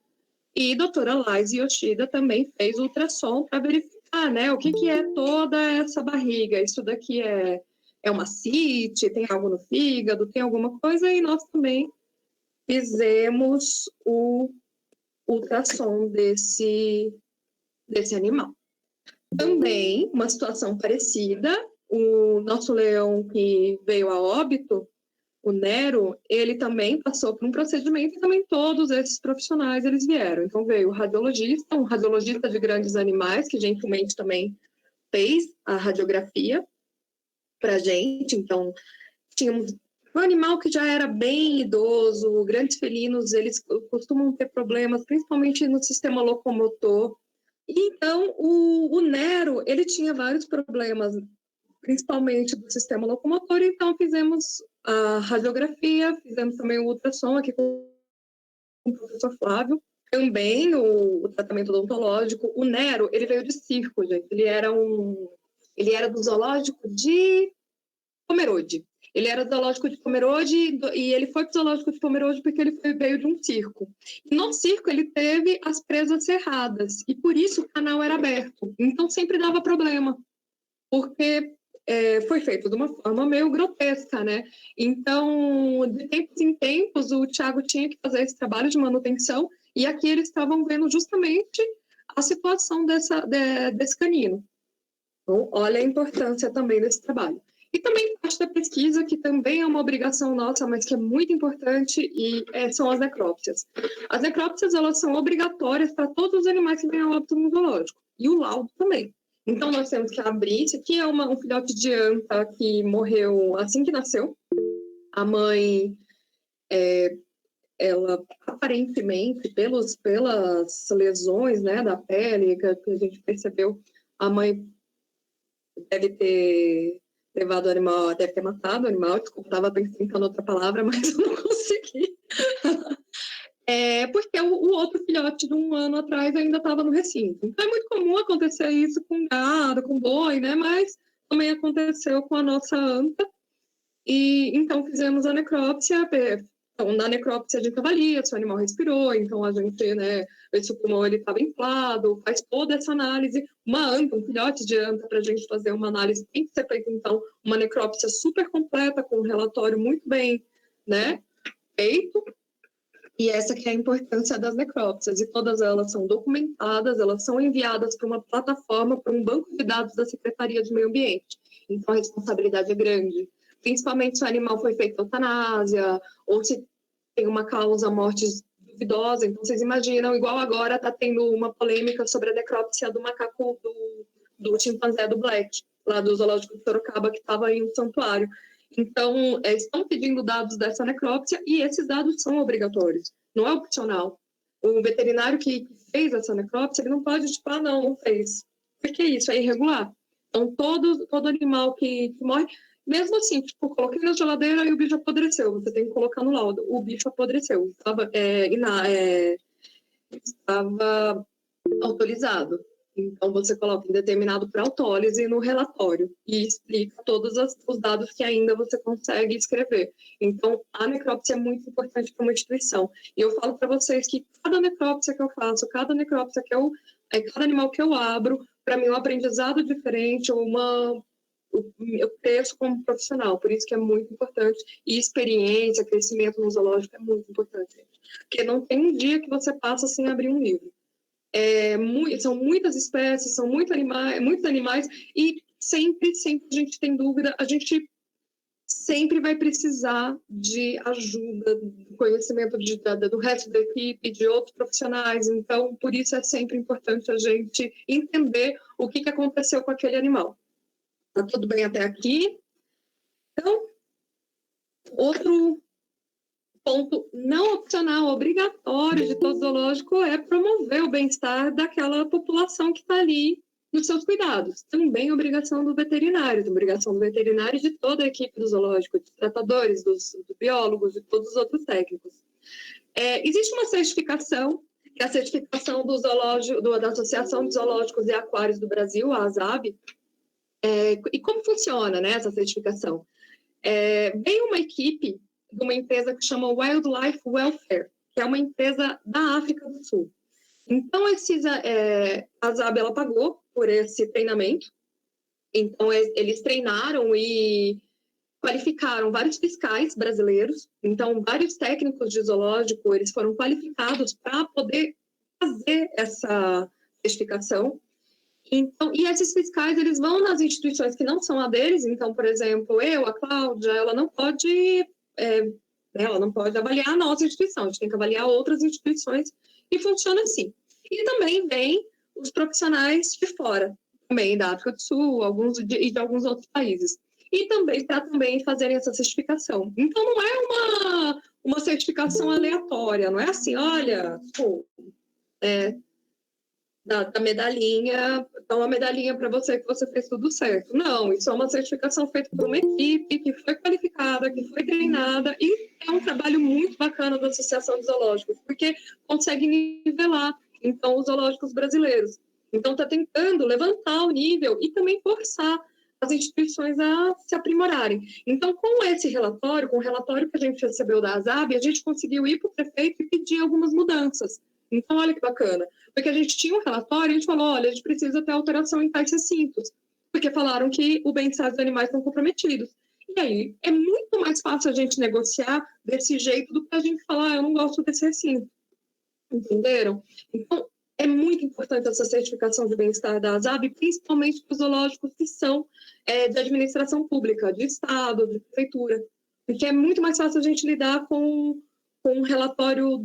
E a doutora Laís Yoshida também fez ultrassom para verificar, né, o que é toda essa barriga. Isso daqui é uma cite, tem algo no fígado, tem alguma coisa, e nós também fizemos o ultrassom desse animal. Também, uma situação parecida, o nosso leão que veio a óbito, o Nero, ele também passou por um procedimento e também todos esses profissionais eles vieram. Então veio o radiologista, um radiologista de grandes animais, que gentilmente também fez a radiografia para a gente. Então tínhamos um animal que já era bem idoso, grandes felinos, eles costumam ter problemas, principalmente no sistema locomotor. Então o Nero, ele tinha vários problemas, principalmente do sistema locomotor, então fizemos a radiografia, fizemos também o ultrassom aqui com o professor Flávio, também o tratamento odontológico. O Nero, ele veio de circo, gente, ele era do zoológico de Pomerode. Ele era do zoológico de Pomerode e ele foi para o zoológico de Pomerode porque ele veio de um circo. E no circo ele teve as presas cerradas e por isso o canal era aberto. Então sempre dava problema, porque foi feito de uma forma meio grotesca, né? Então, de tempos em tempos, o Thiago tinha que fazer esse trabalho de manutenção e aqui eles estavam vendo justamente a situação desse canino. Então, olha a importância também desse trabalho. E também parte da pesquisa, que também é uma obrigação nossa, mas que é muito importante, e são as necrópsias. As necrópsias, elas são obrigatórias para todos os animais que vêm ao óbito no zoológico, e o laudo também. Então, nós temos que abrir, isso aqui é um filhote de anta que morreu assim que nasceu. A mãe, ela aparentemente, pelas lesões, né, da pele que a gente percebeu, a mãe deve ter levado o animal, deve ter matado o animal, desculpa, estava pensando outra palavra, mas eu não consegui. Porque o outro filhote de um ano atrás ainda estava no recinto. Então é muito comum acontecer isso com gado, com boi, né? Mas também aconteceu com a nossa anta. E então fizemos a necrópsia. Então, na necrópsia a gente avalia se o animal respirou, então a gente, né, vê se o pulmão estava inflado, faz toda essa análise. Uma anta, um filhote de anta, para a gente fazer uma análise, tem que ser feita, então, uma necrópsia super completa, com um relatório muito bem, né, feito. E essa que é a importância das necrópsias, e todas elas são documentadas, elas são enviadas para uma plataforma, para um banco de dados da Secretaria de Meio Ambiente. Então, a responsabilidade é grande, principalmente se o animal foi feito eutanásia, ou se tem uma causa morte duvidosa. Então, vocês imaginam, igual agora está tendo uma polêmica sobre a necrópsia do macaco, do chimpanzé do Black, lá do zoológico de Sorocaba, que estava em um santuário. Então, estão pedindo dados dessa necrópsia e esses dados são obrigatórios, não é opcional. O veterinário que fez essa necrópsia, ele não pode, tipo, não fez. Porque isso é irregular. Então, todo animal que morre, mesmo assim, tipo, coloquei na geladeira e o bicho apodreceu, você tem que colocar no laudo. O bicho apodreceu, estava autorizado. Então, você coloca indeterminado para autólise no relatório e explica todos os dados que ainda você consegue escrever. Então, a necrópsia é muito importante para uma instituição. E eu falo para vocês que cada necrópsia que eu faço, cada necrópsia cada animal que eu abro, para mim é um aprendizado diferente, eu cresço como profissional, por isso que é muito importante. E experiência, crescimento no zoológico é muito importante, gente. Porque não tem um dia que você passa sem abrir um livro. São muitas espécies, são muitos animais, e sempre a gente tem dúvida, a gente sempre vai precisar de ajuda, conhecimento do resto da equipe, de outros profissionais. Então, por isso é sempre importante a gente entender o que aconteceu com aquele animal. Tá tudo bem até aqui? Então, outro ponto não opcional, obrigatório de todo zoológico é promover o bem-estar daquela população que está ali nos seus cuidados. Também obrigação do veterinário e de toda a equipe do zoológico, dos tratadores, dos biólogos e todos os outros técnicos. Existe uma certificação, que é a certificação da Associação de Zoológicos e Aquários do Brasil, a ASAB. E como funciona, né, essa certificação? Vem uma equipe de uma empresa que chama Wildlife Welfare, que é uma empresa da África do Sul. Então, a ZAB, ela pagou por esse treinamento. Então, eles treinaram e qualificaram vários fiscais brasileiros. Então, vários técnicos de zoológico, eles foram qualificados para poder fazer essa certificação. Então, e esses fiscais, eles vão nas instituições que não são a deles. Então, por exemplo, a Cláudia, ela não pode avaliar a nossa instituição, a gente tem que avaliar outras instituições, e funciona assim. E também vem os profissionais de fora, também da África do Sul, e de alguns outros países. E também para também fazerem essa certificação. Então, não é uma certificação aleatória, não é assim, olha, da medalhinha, dá uma medalhinha para você que você fez tudo certo. Não, isso é uma certificação feita por uma equipe que foi qualificada, que foi treinada, e é um trabalho muito bacana da Associação de Zoológicos, porque consegue nivelar, então, os zoológicos brasileiros. Então, está tentando levantar o nível e também forçar as instituições a se aprimorarem. Então, com esse relatório, com o relatório que a gente recebeu da ASAB, a gente conseguiu ir para o prefeito e pedir algumas mudanças. Então, olha que bacana. Porque a gente tinha um relatório e a gente falou, olha, a gente precisa ter alteração em tais recintos, porque falaram que o bem-estar dos animais estão comprometidos. E aí, é muito mais fácil a gente negociar desse jeito do que a gente falar, eu não gosto desse recinto. Entenderam? Então, é muito importante essa certificação de bem-estar da ASAB, principalmente para os zoológicos que são de administração pública, de Estado, de prefeitura, porque é muito mais fácil a gente lidar com um relatório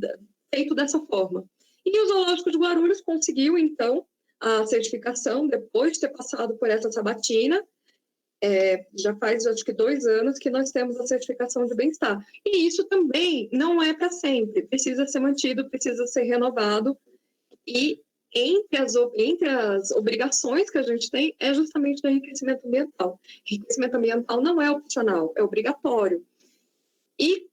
feito dessa forma. E o Zoológico de Guarulhos conseguiu, então, a certificação, depois de ter passado por essa sabatina. Já faz, acho que 2 anos que nós temos a certificação de bem-estar. E isso também não é para sempre, precisa ser mantido, precisa ser renovado. E entre as obrigações que a gente tem é justamente o enriquecimento ambiental. Enriquecimento ambiental não é opcional, é obrigatório. E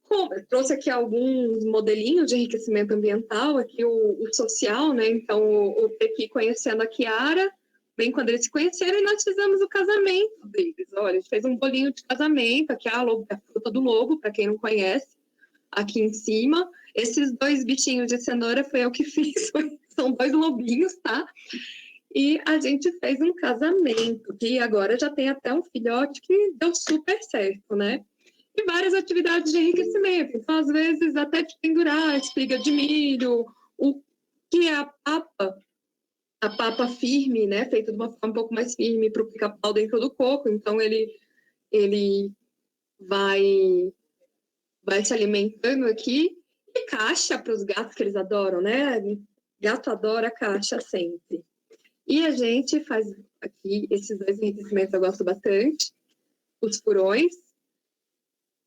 trouxe aqui alguns modelinhos de enriquecimento ambiental, aqui o social, né? Então, o Pequi conhecendo a Kiara, bem quando eles se conheceram, e nós fizemos o casamento deles. Olha, a gente fez um bolinho de casamento, aqui a fruta do lobo, para quem não conhece, aqui em cima. Esses 2 bichinhos de cenoura foi eu que fiz, são 2 lobinhos, tá? E a gente fez um casamento, que agora já tem até um filhote que deu super certo, né? E várias atividades de enriquecimento. Então, às vezes, até de pendurar espiga de milho, o que é a papa firme, né? Feita de uma forma um pouco mais firme para o pica-pau dentro do coco. Então, ele vai se alimentando aqui. E caixa para os gatos, que eles adoram, né? Gato adora caixa sempre. E a gente faz aqui esses 2 enriquecimentos, eu gosto bastante. Os furões.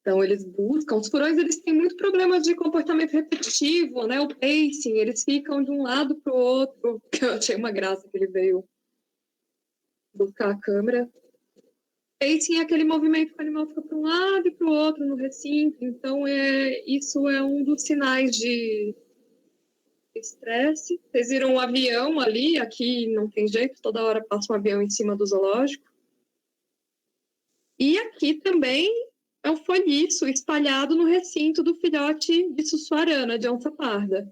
Então, eles buscam. Os furões, eles têm muito problema de comportamento repetitivo, né? O pacing, eles ficam de um lado para o outro. Eu achei uma graça que ele veio buscar a câmera. Pacing é aquele movimento que o animal fica para um lado e para o outro no recinto. Então, isso é um dos sinais de estresse. Vocês viram um avião ali, aqui não tem jeito, toda hora passa um avião em cima do zoológico. E aqui também é o folhiço espalhado no recinto do filhote de Sussuarana, de onça parda.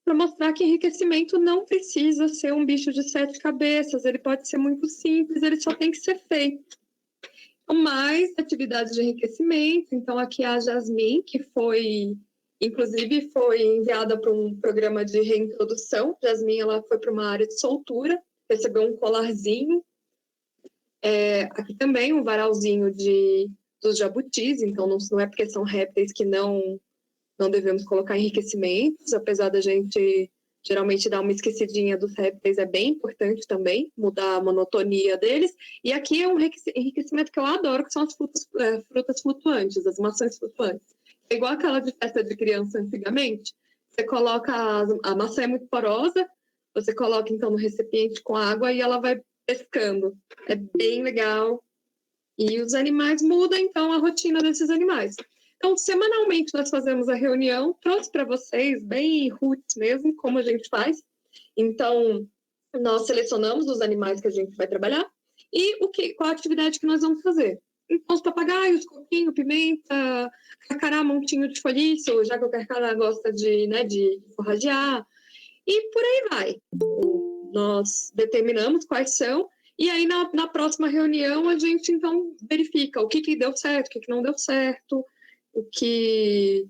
Para mostrar que enriquecimento não precisa ser um bicho de 7 cabeças, ele pode ser muito simples, ele só tem que ser feito. Mais atividades de enriquecimento. Então, aqui a Jasmine, que inclusive foi enviada para um programa de reintrodução. Jasmine, ela foi para uma área de soltura, recebeu um colarzinho. Aqui também um varalzinho dos jabutis, então não é porque são répteis que não devemos colocar enriquecimentos, apesar da gente geralmente dar uma esquecidinha dos répteis, é bem importante também mudar a monotonia deles. E aqui é um enriquecimento que eu adoro, que são as frutas flutuantes, as maçãs flutuantes. É igual aquela de festa de criança antigamente. Você coloca, a maçã é muito porosa, você coloca então no recipiente com água e ela vai pescando. É bem legal. E os animais mudam então a rotina desses animais. Então, semanalmente nós fazemos a reunião, trouxe para vocês, bem roots mesmo, como a gente faz. Então, nós selecionamos os animais que a gente vai trabalhar e qual a atividade que nós vamos fazer. Então, os papagaios, coquinho, pimenta, carcará, montinho de folhiço, já que o carcará gosta de forragear, e por aí vai. Nós determinamos quais são, e aí na próxima reunião a gente então verifica o que deu certo, o que não deu certo, o que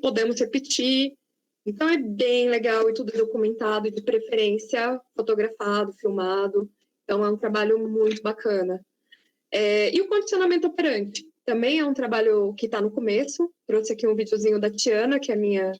podemos repetir. Então é bem legal e tudo documentado, de preferência fotografado, filmado. Então é um trabalho muito bacana. E o condicionamento operante? Também é um trabalho que está no começo. Trouxe aqui um videozinho da Tiana, que é a minha...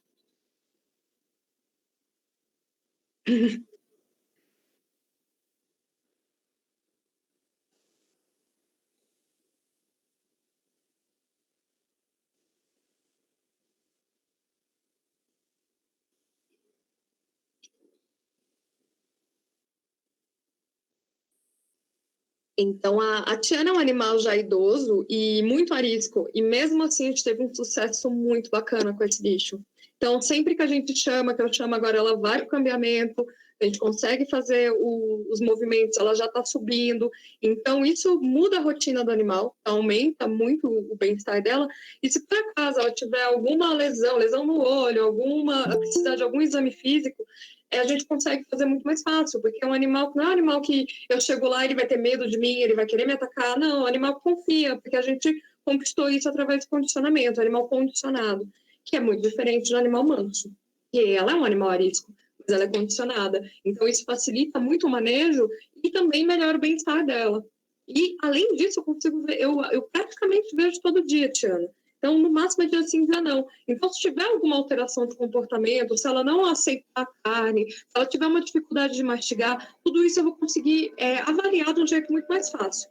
Então, a Tiana é um animal já idoso e muito arisco, e mesmo assim a gente teve um sucesso muito bacana com esse bicho. Então, sempre que a gente chama, que eu chamo agora, ela vai para o cambiamento, a gente consegue fazer os movimentos, ela já está subindo. Então, isso muda a rotina do animal, aumenta muito o bem-estar dela. E se por acaso ela tiver alguma lesão no olho, alguma precisar de algum exame físico, a gente consegue fazer muito mais fácil, porque é um animal, não é um animal que eu chego lá, ele vai ter medo de mim, ele vai querer me atacar. Não, o animal confia, porque a gente conquistou isso através do condicionamento, animal condicionado, que é muito diferente do animal manso. E ela é um animal arisco, mas ela é condicionada. Então, isso facilita muito o manejo e também melhora o bem-estar dela. E, além disso, eu consigo ver, eu praticamente vejo todo dia, Tiana. Então, no máximo, é dia sim, dia não. Então, se tiver alguma alteração de comportamento, se ela não aceitar carne, se ela tiver uma dificuldade de mastigar, tudo isso eu vou conseguir avaliar de um jeito muito mais fácil.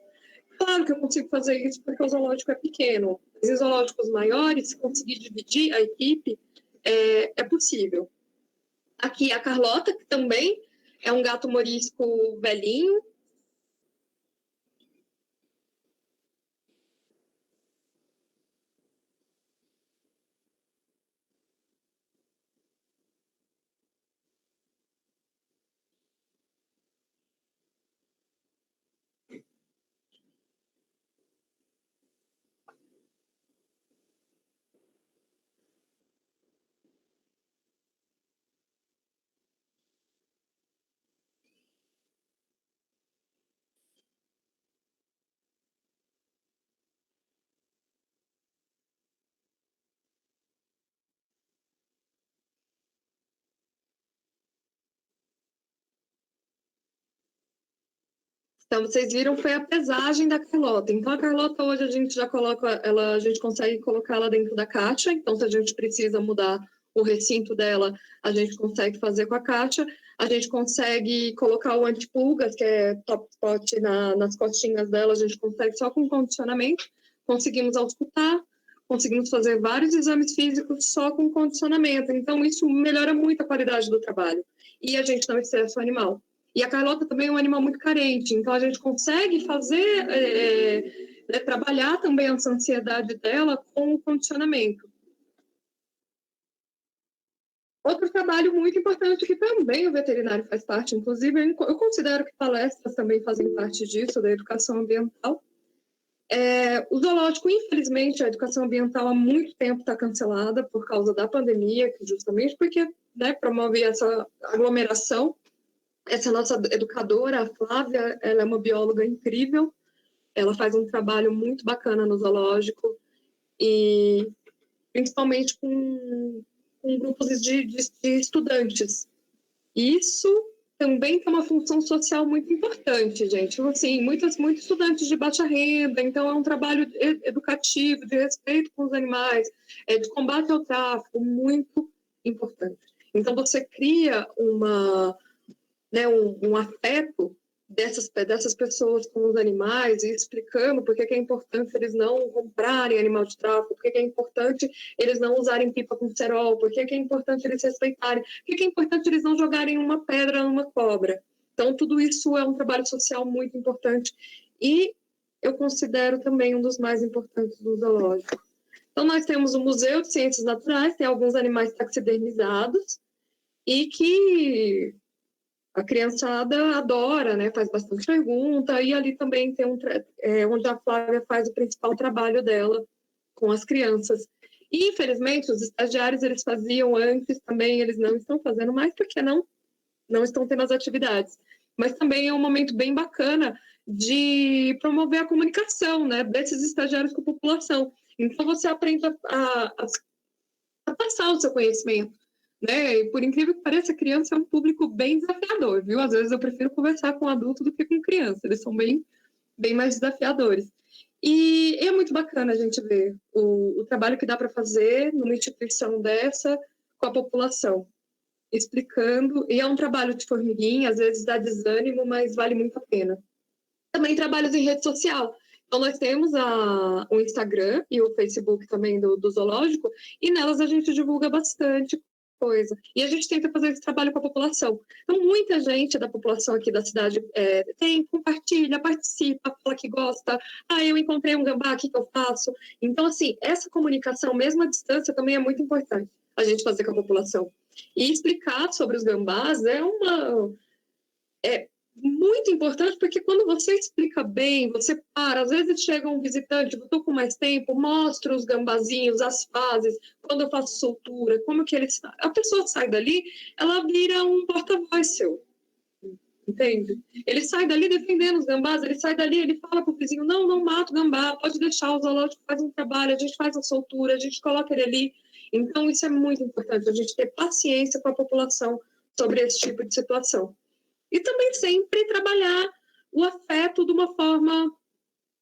Claro que eu consigo fazer isso porque o zoológico é pequeno. Os zoológicos maiores, se conseguir dividir a equipe, é possível. Aqui a Carlota, que também é um gato morisco velhinho. Então, vocês viram, foi a pesagem da Carlota. Então, a Carlota hoje a gente já coloca, a gente consegue colocar ela dentro da caixa. Então, se a gente precisa mudar o recinto dela, a gente consegue fazer com a caixa. A gente consegue colocar o antipulgas, que é top spot nas costinhas dela, a gente consegue só com condicionamento. Conseguimos auscultar, conseguimos fazer vários exames físicos só com condicionamento. Então, isso melhora muito a qualidade do trabalho. E a gente não estressa o animal. E a Carlota também é um animal muito carente, então a gente consegue fazer, trabalhar também essa ansiedade dela com o condicionamento. Outro trabalho muito importante que também o veterinário faz parte, inclusive eu considero que palestras também fazem parte disso, da educação ambiental. O zoológico, infelizmente, a educação ambiental há muito tempo está cancelada por causa da pandemia, justamente porque promove essa aglomeração. Essa nossa educadora, a Flávia, ela é uma bióloga incrível, ela faz um trabalho muito bacana no zoológico, e principalmente com grupos de estudantes. Isso também tem uma função social muito importante, gente. Assim, muitos estudantes de baixa renda, então é um trabalho educativo, de respeito com os animais, de combate ao tráfico, muito importante. Então, você cria um afeto dessas pessoas com os animais e explicando por que é importante eles não comprarem animal de tráfico, por que é importante eles não usarem pipa com cerol, por que é importante eles respeitarem, por que é importante eles não jogarem uma pedra numa cobra. Então, tudo isso é um trabalho social muito importante e eu considero também um dos mais importantes do zoológico. Então, nós temos o Museu de Ciências Naturais, tem alguns animais taxidermizados e que A criançada adora, né? Faz bastante pergunta, e ali também tem onde a Flávia faz o principal trabalho dela com as crianças. E, infelizmente, os estagiários, eles faziam antes também, eles não estão fazendo mais, porque não estão tendo as atividades. Mas também é um momento bem bacana de promover a comunicação, né, desses estagiários com a população. Então, você aprende a passar o seu conhecimento, né? E por incrível que pareça, a criança é um público bem desafiador, viu? Às vezes eu prefiro conversar com adulto do que com criança, eles são bem mais desafiadores. E é muito bacana a gente ver o trabalho que dá para fazer numa instituição dessa com a população, explicando. E é um trabalho de formiguinha, às vezes dá desânimo, mas vale muito a pena. Também trabalhos em rede social. Então, nós temos o Instagram e o Facebook também do Zoológico, e nelas a gente divulga bastante coisa. E a gente tenta fazer esse trabalho com a população. Então, muita gente da população aqui da cidade compartilha, participa, fala que gosta. Ah, eu encontrei um gambá, o que eu faço? Então, assim, essa comunicação, mesmo à distância, também é muito importante a gente fazer com a população. E explicar sobre os gambás é muito importante, porque quando você explica bem, você para, às vezes chega um visitante, eu estou com mais tempo, mostra os gambazinhos, as fases, quando eu faço soltura, como que eles... A pessoa sai dali, ela vira um porta-voz seu, entende? Ele sai dali defendendo os gambás, ele sai dali, ele fala pro vizinho, não mata o gambá, pode deixar, o zoológico faz um trabalho, a gente faz a soltura, a gente coloca ele ali. Então, isso é muito importante, a gente ter paciência com a população sobre esse tipo de situação. E também sempre trabalhar o afeto de uma forma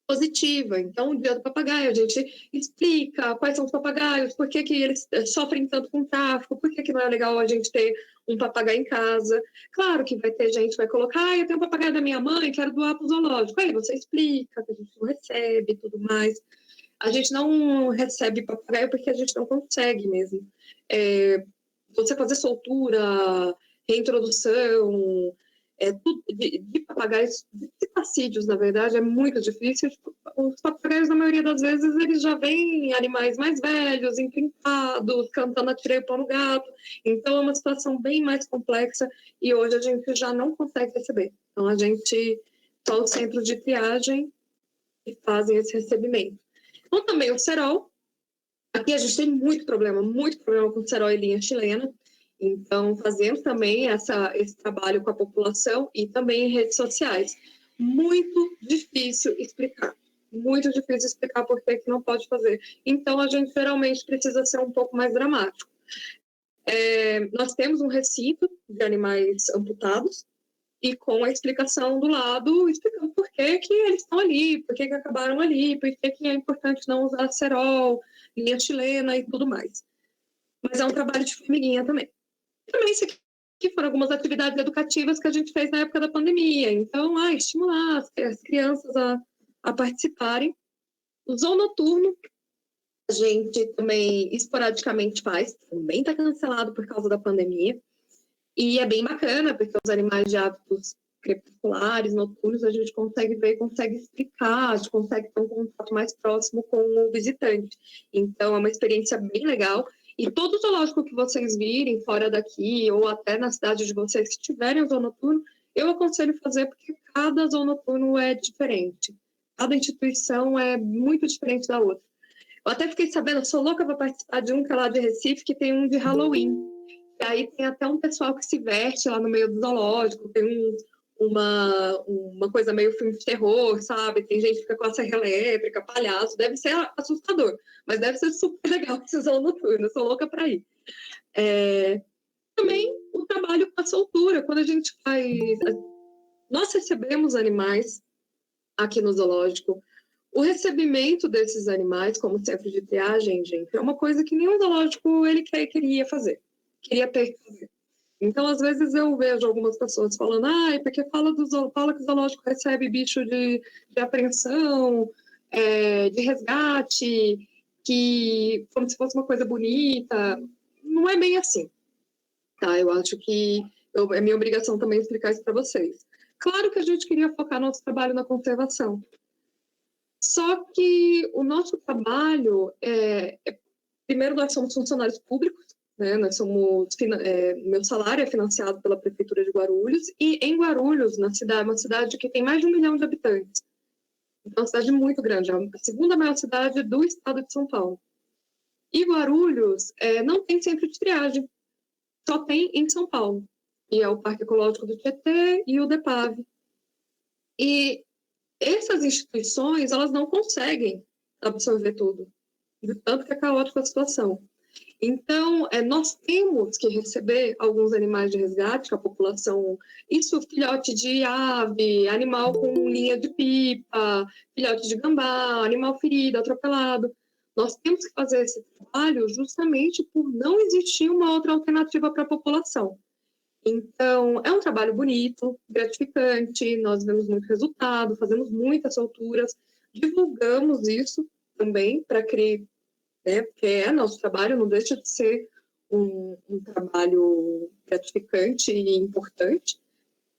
positiva. Então, o Dia do Papagaio, a gente explica quais são os papagaios, por que eles sofrem tanto com tráfico, por que não é legal a gente ter um papagaio em casa. Claro que vai ter gente que vai colocar, eu tenho um papagaio da minha mãe, quero doar para o zoológico. Aí você explica que a gente não recebe e tudo mais. A gente não recebe papagaio porque a gente não consegue mesmo. Você fazer soltura, reintrodução, tudo, de papagaios, de pacídeos, na verdade, é muito difícil. Os papagaios, na maioria das vezes, eles já vêm animais mais velhos, empintados, cantando atirei o pau no gato. Então, é uma situação bem mais complexa e hoje a gente já não consegue receber. Então, a gente, só os centros de triagem que fazem esse recebimento. Então, também o cerol. Aqui a gente tem muito problema com cerol e linha chilena. Então, fazemos também esse trabalho com a população e também em redes sociais. Muito difícil explicar por que não pode fazer. Então, a gente geralmente precisa ser um pouco mais dramático. Nós temos um recinto de animais amputados e com a explicação do lado, explicando por que eles estão ali, por que acabaram ali, por que é importante não usar cerol, linha chilena e tudo mais. Mas é um trabalho de formiguinha também. Também isso aqui foram algumas atividades educativas que a gente fez na época da pandemia. Então, estimular as crianças a participarem. O zoonoturno, a gente também esporadicamente faz, também está cancelado por causa da pandemia. E é bem bacana, porque os animais de hábitos crepusculares, noturnos, a gente consegue ver, consegue explicar, a gente consegue ter um contato mais próximo com o visitante. Então, é uma experiência bem legal. E todo zoológico que vocês virem fora daqui, ou até na cidade de vocês, que tiverem o zoonoturno, eu aconselho fazer, porque cada zoonoturno é diferente. Cada instituição é muito diferente da outra. Eu até fiquei sabendo, eu sou louca para participar de um que é lá de Recife, que tem um de Halloween. E aí tem até um pessoal que se veste lá no meio do zoológico, tem uma coisa meio filme de terror, sabe? Tem gente que fica com a serra elétrica, palhaço, deve ser assustador, mas deve ser super legal esse noturno, eu sou louca para ir. Também o trabalho com a soltura, quando a gente faz... Nós recebemos animais aqui no zoológico. O recebimento desses animais como centro de triagem, gente, é uma coisa que nenhum zoológico queria fazer. Queria ter que fazer. Então, às vezes, eu vejo algumas pessoas falando, porque fala que o zoológico recebe bicho de apreensão, de resgate, que como se fosse uma coisa bonita. Não é bem assim. Tá? Eu acho que é minha obrigação também explicar isso para vocês. Claro que a gente queria focar nosso trabalho na conservação. Só que o nosso trabalho, primeiro, nós somos funcionários públicos, né? Nós somos, meu salário é financiado pela Prefeitura de Guarulhos, e em Guarulhos, na cidade, uma cidade que tem mais de 1 milhão de habitantes, então é uma cidade muito grande, é a segunda maior cidade do estado de São Paulo. E Guarulhos não tem centro de triagem, só tem em São Paulo, e é o Parque Ecológico do Tietê e o DEPAV. E essas instituições, elas não conseguem absorver tudo, de tanto que é caótica a situação. Então, nós temos que receber alguns animais de resgate, que a população, isso, filhote de ave, animal com linha de pipa, filhote de gambá, animal ferido, atropelado. Nós temos que fazer esse trabalho justamente por não existir uma outra alternativa para a população. Então, é um trabalho bonito, gratificante, nós vemos muito resultado, fazemos muitas solturas, divulgamos isso também para criar, né, porque é nosso trabalho, não deixa de ser um trabalho gratificante e importante,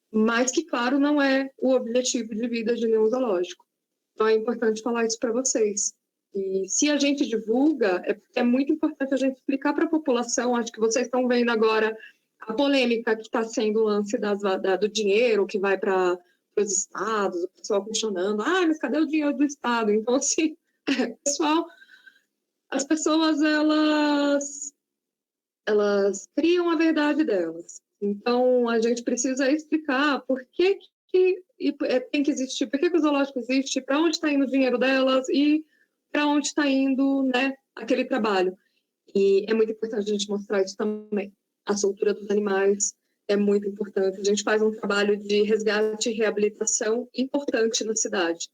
mas que, claro, não é o objetivo de vida de nenhum zoológico. Então, é importante falar isso para vocês. E se a gente divulga, é porque é muito importante a gente explicar para a população. Acho que vocês estão vendo agora a polêmica que está sendo o lance do dinheiro que vai para os estados, o pessoal questionando, mas cadê o dinheiro do estado? Então, assim, pessoal, as pessoas, elas criam a verdade delas. Então, a gente precisa explicar por que tem que existir, por que o zoológico existe, para onde está indo o dinheiro delas e para onde está indo, né, aquele trabalho. E é muito importante a gente mostrar isso também. A soltura dos animais é muito importante. A gente faz um trabalho de resgate e reabilitação importante na cidade.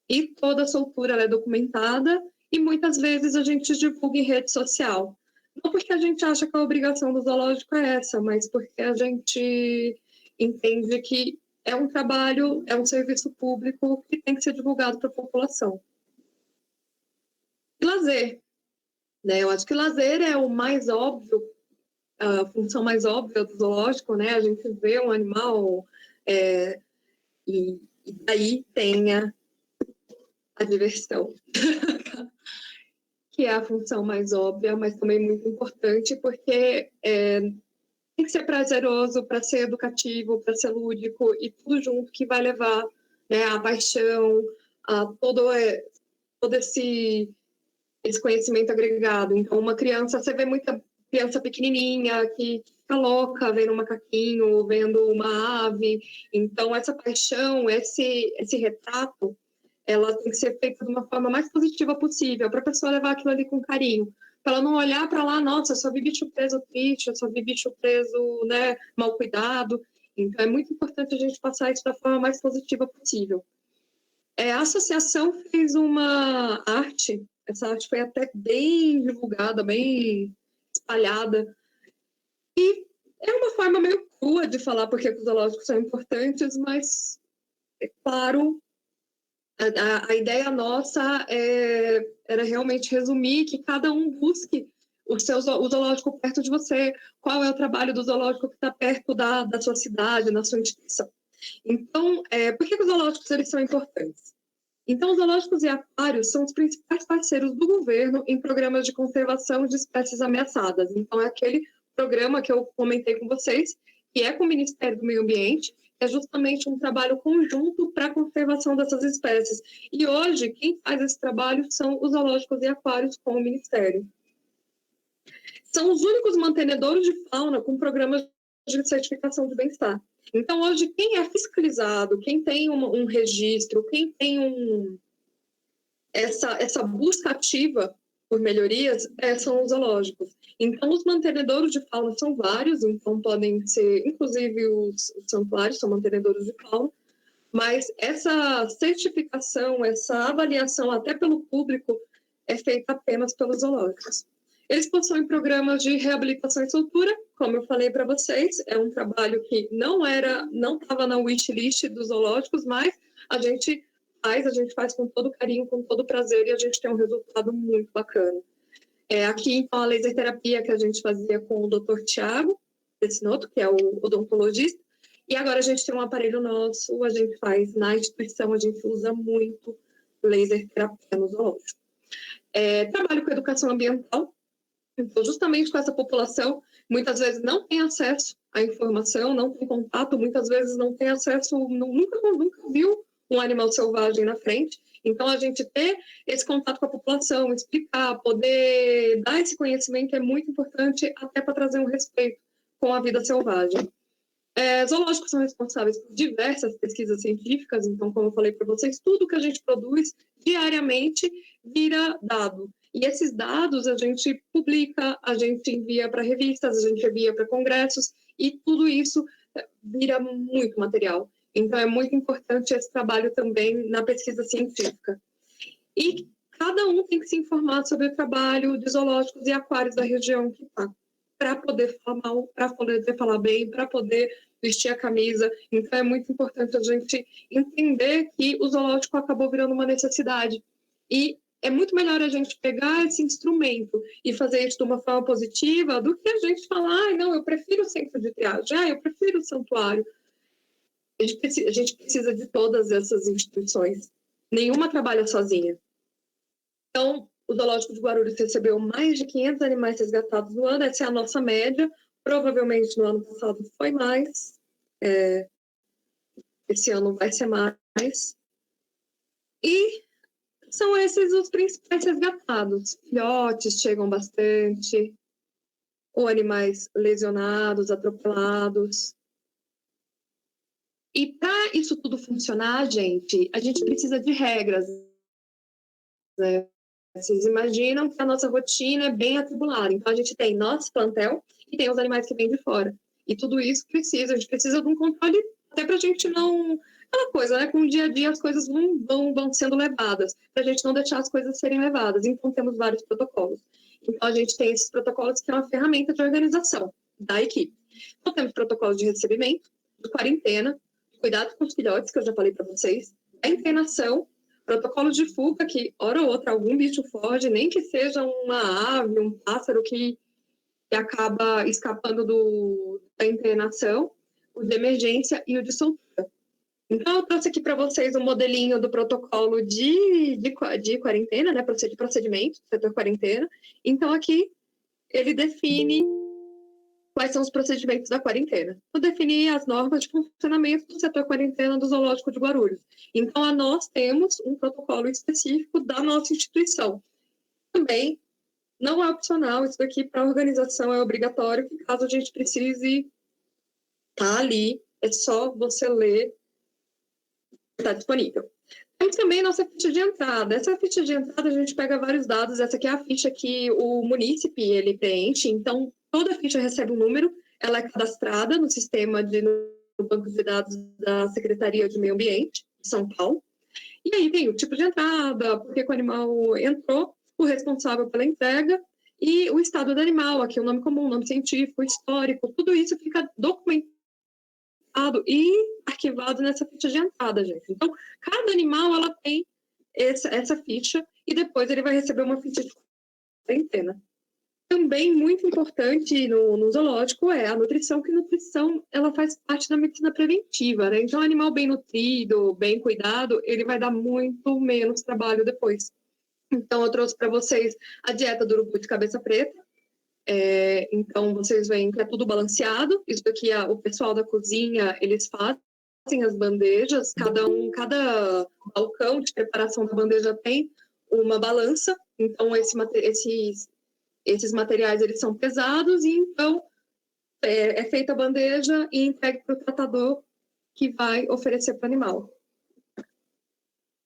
E toda a soltura ela é documentada e muitas vezes a gente divulga em rede social. Não porque a gente acha que a obrigação do zoológico é essa, mas porque a gente entende que é um trabalho, é um serviço público que tem que ser divulgado para a população. E lazer, né? Eu acho que lazer é o mais óbvio, a função mais óbvia do zoológico, né? A gente vê um animal e daí tem a diversão. Que é a função mais óbvia, mas também muito importante, porque tem que ser prazeroso para ser educativo, para ser lúdico, e tudo junto que vai levar, né, a paixão, a todo esse conhecimento agregado. Então, uma criança, você vê muita criança pequenininha que fica louca vendo um macaquinho, vendo uma ave. Então, essa paixão, esse retrato, ela tem que ser feita de uma forma mais positiva possível, para a pessoa levar aquilo ali com carinho. Para ela não olhar para lá, nossa, eu só vi bicho preso triste, eu só vi bicho preso, né, mal cuidado. Então, é muito importante a gente passar isso da forma mais positiva possível. A associação fez uma arte, essa arte foi até bem divulgada, bem espalhada, e é uma forma meio crua de falar porque os zoológicos são importantes, mas, é claro, a ideia nossa era realmente resumir que cada um busque o zoológico perto de você, qual é o trabalho do zoológico que está perto da sua cidade, na sua instituição. Então, por que os zoológicos eles são importantes? Então, os zoológicos e aquários são os principais parceiros do governo em programas de conservação de espécies ameaçadas. Então, é aquele programa que eu comentei com vocês, que é com o Ministério do Meio Ambiente, é justamente um trabalho conjunto para a conservação dessas espécies. E hoje, quem faz esse trabalho são os zoológicos e aquários com o Ministério. São os únicos mantenedores de fauna com programas de certificação de bem-estar. Então, hoje, quem é fiscalizado, quem tem um registro, quem tem essa busca ativa por melhorias, são os zoológicos. Então, os mantenedores de fauna são vários, então podem ser, inclusive os santuários são mantenedores de fauna, mas essa certificação, essa avaliação até pelo público é feita apenas pelos zoológicos. Eles possuem programas de reabilitação e soltura, como eu falei para vocês, é um trabalho que não estava na wishlist dos zoológicos, mas a gente faz com todo carinho, com todo prazer, e a gente tem um resultado muito bacana. Aqui, então, a laser terapia que a gente fazia com o Dr. Tiago Pessinoto, que é o odontologista, e agora a gente tem um aparelho nosso, a gente faz na instituição, a gente usa muito laser terapia no zoológico. Trabalho com educação ambiental, Então, justamente com essa população, muitas vezes não tem acesso à informação, não tem contato, muitas vezes não tem acesso, nunca viu um animal selvagem na frente. Então, a gente ter esse contato com a população, explicar, poder dar esse conhecimento é muito importante, até para trazer um respeito com a vida selvagem. Zoológicos são responsáveis por diversas pesquisas científicas, então, como eu falei para vocês, tudo que a gente produz diariamente vira dado. E esses dados a gente publica, a gente envia para revistas, a gente envia para congressos, e tudo isso vira muito material. Então, é muito importante esse trabalho também na pesquisa científica. E cada um tem que se informar sobre o trabalho de zoológicos e aquários da região que está, para poder falar mal, para poder falar bem, para poder vestir a camisa. Então, é muito importante a gente entender que o zoológico acabou virando uma necessidade. E é muito melhor a gente pegar esse instrumento e fazer isso de uma forma positiva do que a gente falar, não, eu prefiro o centro de triagem, eu prefiro o santuário. A gente precisa de todas essas instituições. Nenhuma trabalha sozinha. Então, o Zoológico de Guarulhos recebeu mais de 500 animais resgatados no ano, essa é a nossa média. Provavelmente no ano passado foi mais, esse ano vai ser mais. E são esses os principais resgatados. Filhotes chegam bastante, ou animais lesionados, atropelados. E para isso tudo funcionar, gente, a gente precisa de regras, né? Vocês imaginam que a nossa rotina é bem atribulada. Então, a gente tem nosso plantel e tem os animais que vêm de fora. E tudo isso a gente precisa de um controle, até para a gente não... Aquela coisa, né? Com o dia a dia as coisas vão sendo levadas, para a gente não deixar as coisas serem levadas. Então, temos vários protocolos. Então, a gente tem esses protocolos que é uma ferramenta de organização da equipe. Então, temos protocolos de recebimento, de quarentena, cuidado com os filhotes, que eu já falei para vocês, a internação, protocolo de fuga, que hora ou outra algum bicho foge, nem que seja uma ave, um pássaro que acaba escapando da internação, o de emergência e o de soltura. Então, eu trouxe aqui para vocês um modelinho do protocolo de quarentena, né, de procedimento, setor quarentena. Então, aqui ele define quais são os procedimentos da quarentena. Vou definir as normas de funcionamento do setor quarentena do Zoológico de Guarulhos. Então, nós temos um protocolo específico da nossa instituição. Também não é opcional, isso daqui para a organização é obrigatório, que caso a gente precise estar ali, é só você ler, está disponível. Temos também nossa ficha de entrada. Essa ficha de entrada a gente pega vários dados, essa aqui é a ficha que o munícipe ele preenche, então toda ficha recebe um número, ela é cadastrada no sistema no banco de dados da Secretaria de Meio Ambiente de São Paulo. E aí tem o tipo de entrada, por que o animal entrou, o responsável pela entrega e o estado do animal, aqui o nome comum, nome científico, histórico, tudo isso fica documentado e arquivado nessa ficha de entrada, gente. Então, cada animal ela tem essa ficha e depois ele vai receber uma ficha de quarentena. Também muito importante no zoológico é a nutrição, que nutrição ela faz parte da medicina preventiva, né? Então, animal bem nutrido, bem cuidado, ele vai dar muito menos trabalho depois. Então, eu trouxe para vocês a dieta do urubu de cabeça preta. Então, vocês veem que é tudo balanceado. Isso daqui, o pessoal da cozinha, eles fazem as bandejas. Cada balcão de preparação da bandeja tem uma balança. Então, esses materiais eles são pesados e então é feita a bandeja e entregue para o tratador que vai oferecer para o animal.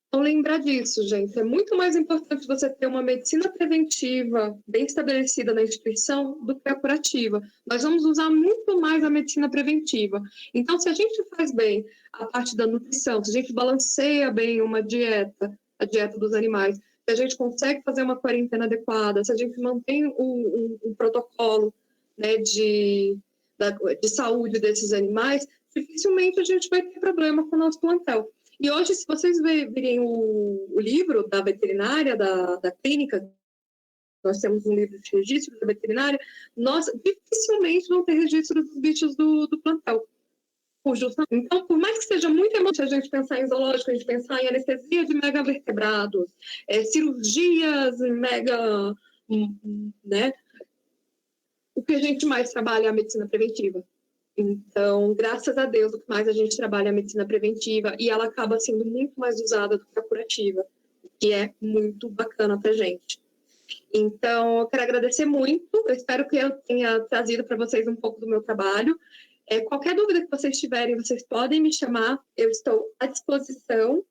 Então, lembrar disso, gente, é muito mais importante você ter uma medicina preventiva bem estabelecida na instituição do que a curativa. Nós vamos usar muito mais a medicina preventiva. Então, se a gente faz bem a parte da nutrição, se a gente balanceia bem uma dieta, a dieta dos animais, se a gente consegue fazer uma quarentena adequada, se a gente mantém um protocolo, né, de saúde desses animais, dificilmente a gente vai ter problema com o nosso plantel. E hoje, se vocês virem o livro da veterinária, da clínica, nós temos um livro de registro da veterinária, nós dificilmente vamos ter registro dos bichos do plantel. Então, por mais que seja muito emocionante a gente pensar em zoológico, a gente pensar em anestesia de megavertebrados, cirurgias mega, né, o que a gente mais trabalha é a medicina preventiva. Então, graças a Deus, o que mais a gente trabalha é a medicina preventiva e ela acaba sendo muito mais usada do que a curativa, o que é muito bacana para a gente. Então, eu quero agradecer muito, eu espero que eu tenha trazido para vocês um pouco do meu trabalho. Qualquer dúvida que vocês tiverem, vocês podem me chamar, eu estou à disposição.